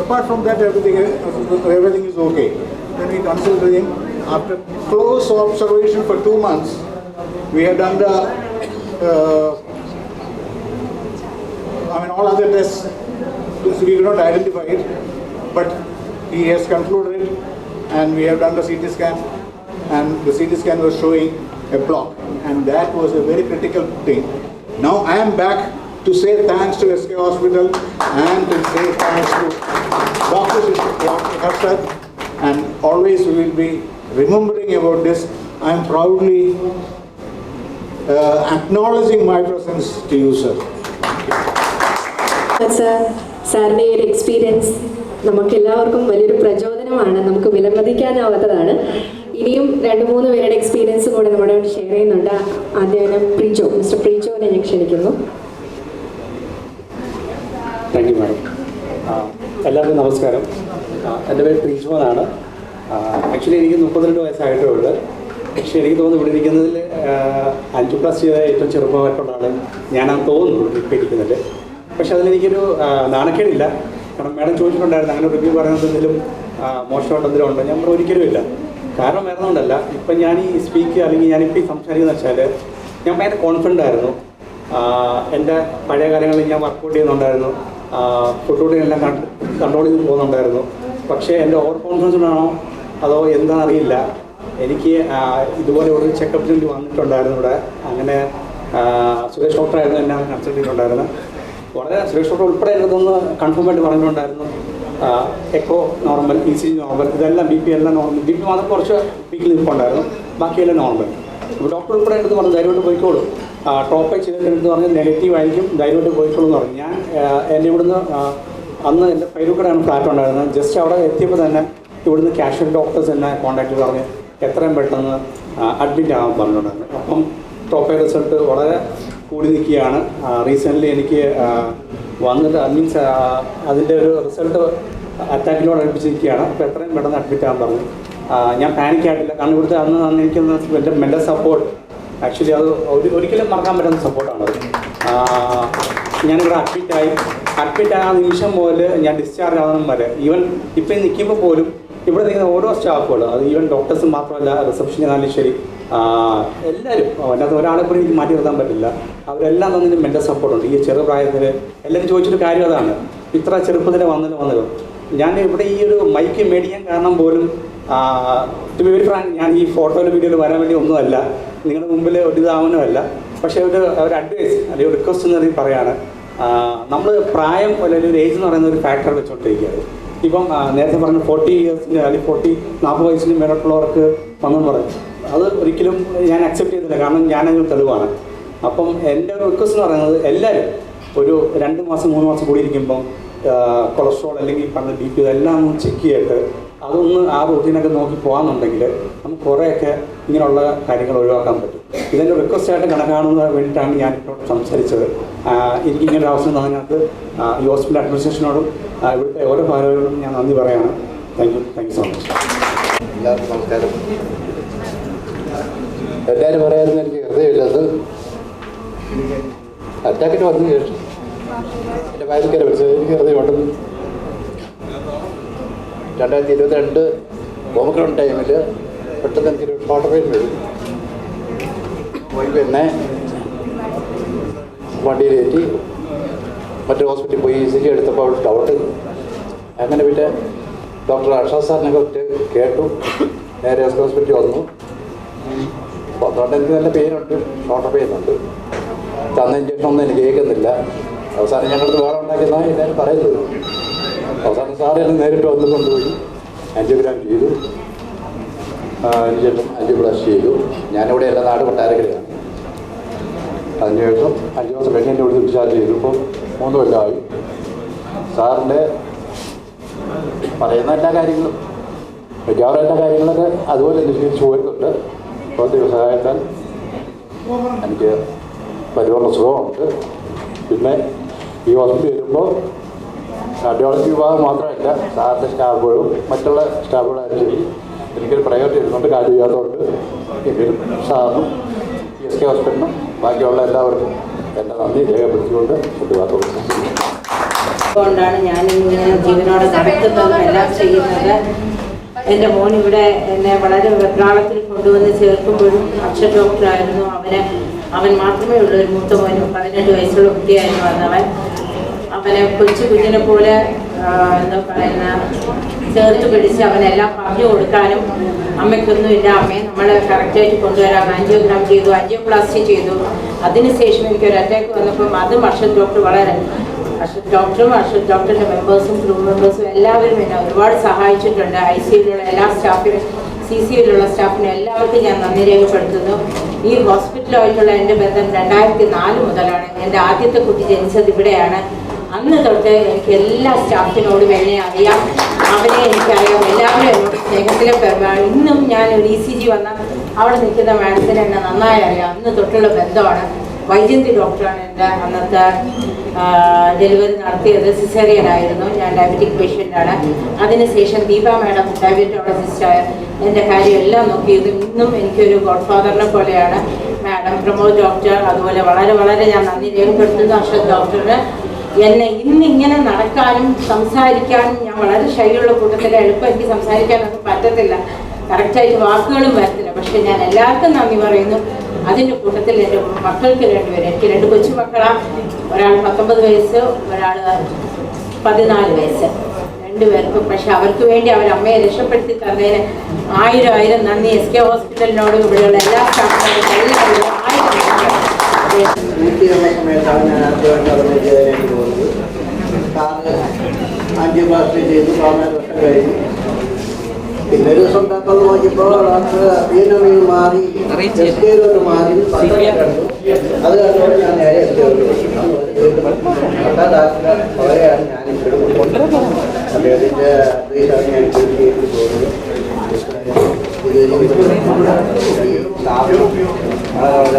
Apart from that, everything is okay. Then we consulted him. After close observation for 2 months, we had done all other tests. So we could not identify it, but he has concluded it, and we have done the CT scan, and the CT scan was showing a block, and that was a very critical thing. Now I am back to say thanks to SK Hospital and to say thanks to Dr. Harshad, and always we will be remembering about this. I am proudly acknowledging my presence to you, sir. സാറിൻ്റെ ഈ ഒരു experience നമുക്കെല്ലാവർക്കും വലിയൊരു പ്രചോദനമാണ്, നമുക്ക് വിലമതിക്കാനാവാത്തതാണ്. ഇനിയും 2-3 പേരുടെ experience കൂടെ നമ്മുടെ ഷെയർ ചെയ്യുന്നുണ്ട്. ആദ്യം മിസ്റ്റർ പ്രീജോനെ ഞാൻ ക്ഷണിക്കുന്നു. Thank you madam. എല്ലാവർക്കും നമസ്കാരം. എൻ്റെ പേര് പ്രീജോ എന്നാണ്. ആക്ച്വലി എനിക്ക് 32 വയസ്സായിട്ടേ ഉള്ളൂ. പക്ഷേ എനിക്ക് തോന്നുന്നു ഇവിടെ ഇരിക്കുന്നതിൽ 5+ ചെയ്ത ഏറ്റവും ചെറുപ്പമായിട്ടുള്ള ആൾ ഞാനാണ് തോന്നുന്നു ഇപ്പോൾ ഇരിക്കുന്നത്. പക്ഷെ അതിലെനിക്കൊരു നാണക്കേടില്ല. കാരണം മാഡം ചോദിച്ചിട്ടുണ്ടായിരുന്നു അങ്ങനെ റിവ്യൂ പറയുന്നത് എന്തെങ്കിലും മോശമായിട്ട് എന്തെങ്കിലും ഉണ്ടോ. ഞാൻ ഒരിക്കലും ഇല്ല. കാരണം വേറെ ഒന്നുകൊണ്ടല്ല, ഇപ്പം ഞാൻ ഈ സ്പീക്ക് അല്ലെങ്കിൽ ഞാനിപ്പോൾ ഈ സംസാരിക്കുന്നത് വെച്ചാൽ ഞാൻ ഭയങ്കര കോൺഫിഡൻ്റ് ആയിരുന്നു. എൻ്റെ പഴയ കാലങ്ങളിൽ ഞാൻ വർക്കൗട്ട് ചെയ്യുന്നുണ്ടായിരുന്നു, ഫുഡ് കൺട്രോൾ ചെയ്ത് പോകുന്നുണ്ടായിരുന്നു. പക്ഷേ എൻ്റെ ഓവർ കോൺഫിഡൻസ് കൊണ്ടാണോ അതോ എന്താണെന്ന് അറിയില്ല, എനിക്ക് ഇതുപോലെ ഒരു ചെക്കപ്പിന് വേണ്ടി വന്നിട്ടുണ്ടായിരുന്നു ഇവിടെ. അങ്ങനെ സുരേഷ് ഡോക്ടറായിരുന്നു എന്നെ കൺസൾട്ട് ചെയ്തിട്ടുണ്ടായിരുന്നത്. വളരെ സുരേഷ് ഡോക്ടർ ഉൾപ്പെടെ എന്നതൊന്ന് കൺഫേം ആയിട്ട് പറഞ്ഞിട്ടുണ്ടായിരുന്നു. എക്കോ നോർമൽ, ECG നോർമൽ, ഇതെല്ലാം BP എല്ലാം നോർമൽ. BP മാത്രം കുറച്ച് വീക്കിൽ നിൽപ്പുണ്ടായിരുന്നു, ബാക്കിയെല്ലാം നോർമൽ. അപ്പോൾ ഡോക്ടർ ഉൾപ്പെടെ എടുത്ത് പറഞ്ഞു ധൈര്യമായിട്ട് പോയിക്കോളൂ, ടോപ്പ് ചെയ്തിട്ടെടുത്ത് പറഞ്ഞ് നെഗറ്റീവ് ആയിരിക്കും, ധൈര്യമായിട്ട് പോയിക്കോളൂ എന്ന് പറഞ്ഞു. ഞാൻ എൻ്റെ ഇവിടുന്ന് അന്ന് എൻ്റെ ഫൈലൂക്കടാണ് ഫ്ലാറ്റ് ഉണ്ടായിരുന്നത്. ജസ്റ്റ് അവിടെ എത്തിയപ്പോൾ തന്നെ ഇവിടുന്ന് കാഷ്വൽ ഡോക്ടേഴ്സ് എന്നെ കോൺടാക്ട് ചെയ്ത് പറഞ്ഞ് എത്രയും പെട്ടെന്ന് അഡ്മിറ്റ് ആകാൻ പറഞ്ഞിട്ടുണ്ടായിരുന്നു. അപ്പം ടോപ്പ് റിസൾട്ട് വളരെ കൂടി നിൽക്കുകയാണ്. റീസെൻ്റ്ലി എനിക്ക് വന്നിട്ട് മീൻസ് അതിൻ്റെ ഒരു റിസൾട്ട് അറ്റാക്കിനോട് അടുപ്പിച്ച് നിൽക്കുകയാണ്. അപ്പോൾ എത്രയും പെട്ടെന്ന് അഡ്മിറ്റ് ആകാൻ പറഞ്ഞു. ഞാൻ പാനിക് ആയിട്ടില്ല, കാരണം ഇവിടുത്തെ അന്ന് എനിക്ക് എൻ്റെ മെൻ്റൽ സപ്പോർട്ട് ആക്ച്വലി അത് ഒരിക്കലും മറക്കാൻ പറ്റുന്ന സപ്പോർട്ടാണത്. ഞാനിവിടെ അഡ്മിറ്റ് ആയ നിമിഷം മുതൽ ഞാൻ ഡിസ്ചാർജ് ആവുന്ന വരെ, ഈവൻ ഇപ്പം നിൽക്കുമ്പോൾ പോലും ഇവിടെ നിൽക്കുന്ന ഓരോ സ്റ്റാഫുകൾ, അത് ഈവൻ ഡോക്ടേഴ്സ് മാത്രമല്ല, റിസപ്ഷനായാലും ശരി, എല്ലാവരും അതിനകത്ത് ഒരാളെ പോലും എനിക്ക് മാറ്റി നിർത്താൻ പറ്റില്ല. അവരെല്ലാം തന്നെ മെൻ്റൽ സപ്പോർട്ടുണ്ട്. ഈ ചെറുപ്രായത്തിൽ എല്ലാവരും ചോദിച്ചൊരു കാര്യം അതാണ്, ഇത്ര ചെറുപ്പത്തിൽ വന്നത്. ഞാൻ ഇവിടെ ഈ ഒരു മൈക്ക് മേടിക്കാൻ കാരണം പോലും ടു ബി വെരി ഫ്രാങ്ക്, ഞാൻ ഈ ഫോട്ടോയിലും വീഡിയോയിൽ വരാൻ വേണ്ടി ഒന്നുമല്ല, നിങ്ങളുടെ മുമ്പിൽ ഒരു ഇതാവാനുമല്ല. പക്ഷേ ഒരു അഡ്വൈസ് അല്ലെങ്കിൽ റിക്വസ്റ്റ് എന്ന് പറയുകയാണ്, നമ്മൾ പ്രായം അല്ലെങ്കിൽ ഒരു ഏജ് എന്ന് പറയുന്ന ഒരു ഫാക്ടർ വെച്ചുകൊണ്ടിരിക്കുകയാണ്. ഇപ്പം നേരത്തെ പറഞ്ഞ 40 ഇയേഴ്സിൻ്റെ അല്ലെങ്കിൽ 40 വയസ്സിന് മേലോട്ടുള്ളവർക്ക് വന്നെന്ന് പറയും, അത് ഒരിക്കലും ഞാൻ അക്സെപ്റ്റ് ചെയ്തില്ല. കാരണം ഞാനൊരു തെളിവാണ്. അപ്പം എൻ്റെ ഒരു റിക്വസ്റ്റ് എന്ന് പറയുന്നത്, എല്ലാവരും ഒരു 2 മാസം 3 മാസം കൂടി ഇരിക്കുമ്പം കൊളസ്ട്രോൾ അല്ലെങ്കിൽ പറഞ്ഞ BP ഇതെല്ലാം ഒന്ന് ചെക്ക് ചെയ്തിട്ട് അതൊന്ന് ആ റൂട്ടീനൊക്കെ നോക്കി പോകാമെന്നുണ്ടെങ്കിൽ നമുക്ക് കുറേയൊക്കെ ഇങ്ങനെയുള്ള കാര്യങ്ങൾ ഒഴിവാക്കാൻ പറ്റും. ഇതെൻ്റെ റിക്വസ്റ്റായിട്ട് കണക്കാണെന്ന് വേണ്ടിയിട്ടാണ് ഞാനിപ്പോൾ സംസാരിച്ചത്. എനിക്കിങ്ങനെ ഒരു അവസരം തന്നതിനകത്ത് ഈ ഹോസ്പിറ്റൽ അഡ്മിനിസ്ട്രേഷനോടും ഇവിടുത്തെ ഓരോ ഭാരവാഹികളോടും ഞാൻ നന്ദി പറയുകയാണ്. Thank you so much. എല്ലാവർക്കും നമസ്കാരം. എല്ലാവരും പറയാമെന്ന് എനിക്ക് ഹൃദയമില്ലത് അറ്റാക്കിട്ട് വന്നു ശേഷം എൻ്റെ ഭാര്യയ്ക്കരെ വിളിച്ചത് എനിക്ക് ഹൃദയമുണ്ടെന്ന്. 2022 ഓമിക്രോൺ ടൈമിൽ പെട്ടെന്ന് എനിക്കൊരു ഷോർട്ട് പെയിൻ വരും. പിന്നെ വണ്ടിയിലേറ്റി മറ്റു ഹോസ്പിറ്റലിൽ പോയി ECG എടുത്തപ്പോൾ അവിടെ ഡൗട്ട്. അങ്ങനെ പിന്നെ ഡോക്ടർ അർഷാദ് സാറിനെ കുറിച്ച് കേട്ടു. നേരെ ഹോസ്പിറ്റലിൽ വന്നു. അതുകൊണ്ട് എനിക്ക് നല്ല പെയിനുണ്ട്, ഷോർട്ട് പെയിനുണ്ട്. തന്ന ഇഞ്ചക്ഷനൊന്നും എനിക്ക് കേൾക്കുന്നില്ല. അവസാനം ഞങ്ങൾക്ക് വേറെ ഉണ്ടാക്കിയെന്നാണ് എല്ലാവരും പറയുന്നത്. അവസാനം സാറ് എന്നെ നേരിട്ട് വന്ന് കൊണ്ടുപോയി ആൻജിയോഗ്രാം ചെയ്തു, അതിനുശേഷം ആൻജിയോപ്ലാസ്റ്റി ചെയ്തു. ഞാനിവിടെ എല്ലാ നാട് കൊട്ടാരക്കരയാണ്. അതിനുശേഷം 5 ദിവസം കഴിഞ്ഞ് എൻ്റെ ഇവിടെ ഡിസ്ചാർജ് ചെയ്തു. ഇപ്പോൾ 3 കൊല്ലമായി. സാറിൻ്റെ പറയുന്ന എല്ലാ കാര്യങ്ങളും മിക്കവാറും എല്ലാ കാര്യങ്ങളൊക്കെ അതുപോലെ തന്നെ സ്വീകരിച്ചു പോയിട്ടുണ്ട്. പ്രത്യേക സഹായത്താൽ എനിക്ക് പരിപൂർണ്ണ സുഖമുണ്ട്. പിന്നെ ഈ ഹോസ്പിറ്റലിൽ വരുമ്പോൾ കാർഡിയോളജി വിഭാഗം മാത്രമല്ല, സാറിൻ്റെ സ്റ്റാഫുകളും മറ്റുള്ള സ്റ്റാഫുകളായാലും ശരി എനിക്കൊരു പ്രയോറിറ്റി ഇരുന്നുകൊണ്ട് കാര്യം ചെയ്യാത്തതുകൊണ്ട് എങ്കിലും സാറിനും PSK ഹോസ്പിറ്റലിനും ബാക്കിയുള്ള എല്ലാവർക്കും എൻ്റെ നന്ദി രേഖപ്പെടുത്തിക്കൊണ്ട് അതുകൊണ്ടാണ് ഞാനിങ്ങനെ ജീവനോടെ നടത്തുന്നതും എല്ലാം ചെയ്യുന്നത്. എൻ്റെ മോൻ ഇവിടെ എന്നെ വളരെ വെപ്രാളത്തിൽ കൊണ്ടുവന്ന് ചേർക്കുമ്പോഴും അക്ഷർ ഡോക്ടറായിരുന്നു. അവൻ മാത്രമേ ഉള്ളൂ, ഒരു മൂത്ത മോനും 18 വയസ്സുള്ള കുട്ടിയായിരുന്നു വന്നവൻ. അവനെ കൊച്ചു കുഞ്ഞിനെ പോലെ എന്താ പറയുന്ന ചേർത്ത് പിടിച്ച് അവനെല്ലാം പറഞ്ഞു കൊടുക്കാനും, അമ്മയ്ക്കൊന്നുമില്ല, അമ്മയെ നമ്മൾ കറക്റ്റായിട്ട് കൊണ്ടുവരാം, ആൻജിയോഗ്രാം ചെയ്തു, ആൻജിയോപ്ലാസ്റ്റി ചെയ്തു. അതിനുശേഷം എനിക്കൊരു അറ്റാക്ക് വന്നപ്പം അതും അർഷദ് ഡോക്ടർ അർഷദ് ഡോക്ടറിൻ്റെ മെമ്പേഴ്സും ക്രൂ മെമ്പേഴ്സും എല്ലാവരും എന്നെ ഒരുപാട് സഹായിച്ചിട്ടുണ്ട്. ICUവിലുള്ള എല്ലാ CCUലുള്ള സ്റ്റാഫിനും എല്ലാവർക്കും ഞാൻ നന്ദി രേഖപ്പെടുത്തുന്നു. ഈ ഹോസ്പിറ്റലുമായിട്ടുള്ള എൻ്റെ ബന്ധം 2004 മുതലാണ്. എൻ്റെ ആദ്യത്തെ കുട്ടി ജനിച്ചത് ഇവിടെയാണ്. അന്ന് തൊട്ട് എനിക്ക് എല്ലാ സ്റ്റാഫിനോടും എന്നെ അറിയാം, അവരെ എനിക്കറിയാം, എല്ലാവരും എന്നോട് സ്നേഹത്തിലെ പെരുമാറും. ഇന്നും ഞാൻ ഒരു ECG വന്നാൽ അവിടെ നിൽക്കുന്ന മാഡത്തിന് എന്നെ നന്നായി അറിയാം. അന്ന് തൊട്ടുള്ള ബന്ധമാണ്. വൈജയന്തി ഡോക്ടറാണ് എൻ്റെ അന്നത്തെ ഡെലിവറി നടത്തിയത്. സിസേറിയൻ ആയിരുന്നു. ഞാൻ ഡയബറ്റിക് പേഷ്യൻ്റാണ്. അതിനുശേഷം ദീപ മാഡം ഡയബറ്റോളജിസ്റ്റായ എൻ്റെ കാര്യം എല്ലാം നോക്കിയത്. ഇന്നും എനിക്കൊരു ഗോഡ് ഫാദറിനെ പോലെയാണ് മാഡം. പ്രമോദ് ഡോക്ടർ അതുപോലെ വളരെ വളരെ ഞാൻ നന്ദി രേഖപ്പെടുത്തുന്നു. അർഷദ് ഡോക്ടറിന് എന്നെ ഇന്നിങ്ങനെ നടക്കാനും സംസാരിക്കാനും ഞാൻ വളരെ ശൈലിയുള്ള കൂട്ടത്തിൽ എളുപ്പം എനിക്ക് സംസാരിക്കാനൊന്നും പറ്റത്തില്ല, കറക്റ്റായിട്ട് വാക്കുകളും വരത്തില്ല. പക്ഷെ ഞാൻ എല്ലാവർക്കും നന്ദി പറയുന്നു. അതിൻ്റെ കൂട്ടത്തിൽ എൻ്റെ മക്കൾക്ക് രണ്ടുപേരും, എനിക്ക് 2 കൊച്ചുമക്കളാണ്. ഒരാൾ 19 വയസ്സ്, ഒരാൾ 14 വയസ്സ്. 2 പേർക്കും. പക്ഷെ അവർക്ക് വേണ്ടി അവരമ്മയെ രക്ഷപ്പെടുത്തി തന്നതിന് 1000 നന്ദി. SK ഹോസ്പിറ്റലിനോടും ഇവിടെയുള്ള എല്ലാ സ്റ്റാഫിനോടും എല്ലാവരും 1000 സമയത്താണ് ഞാൻ ആദ്യമായിട്ട് അഭിനയിച്ചതിലേക്ക് പോകുന്നത്. കാറ് ആൻജിയോപ്ലാസ്റ്റി ചെയ്ത് 14 വർഷം കഴിഞ്ഞു. പിന്നെ ഒരു ദിവസം പേപ്പർ നോക്കിയപ്പോൾ ഡോക്ടർ PNMയിൽ മാറി SKയിലോട്ട് മാറി കണ്ടു. അത് കണ്ടുകൊണ്ട് ഞാൻ നേരെ ഡോക്ടറെ അവരെയാണ് ഞാൻ അദ്ദേഹത്തിൻ്റെ അഡ്വൈസാണ് ഞാൻ ചെയ്ത് പോകുന്നത്. സ്റ്റാഫ് വളരെ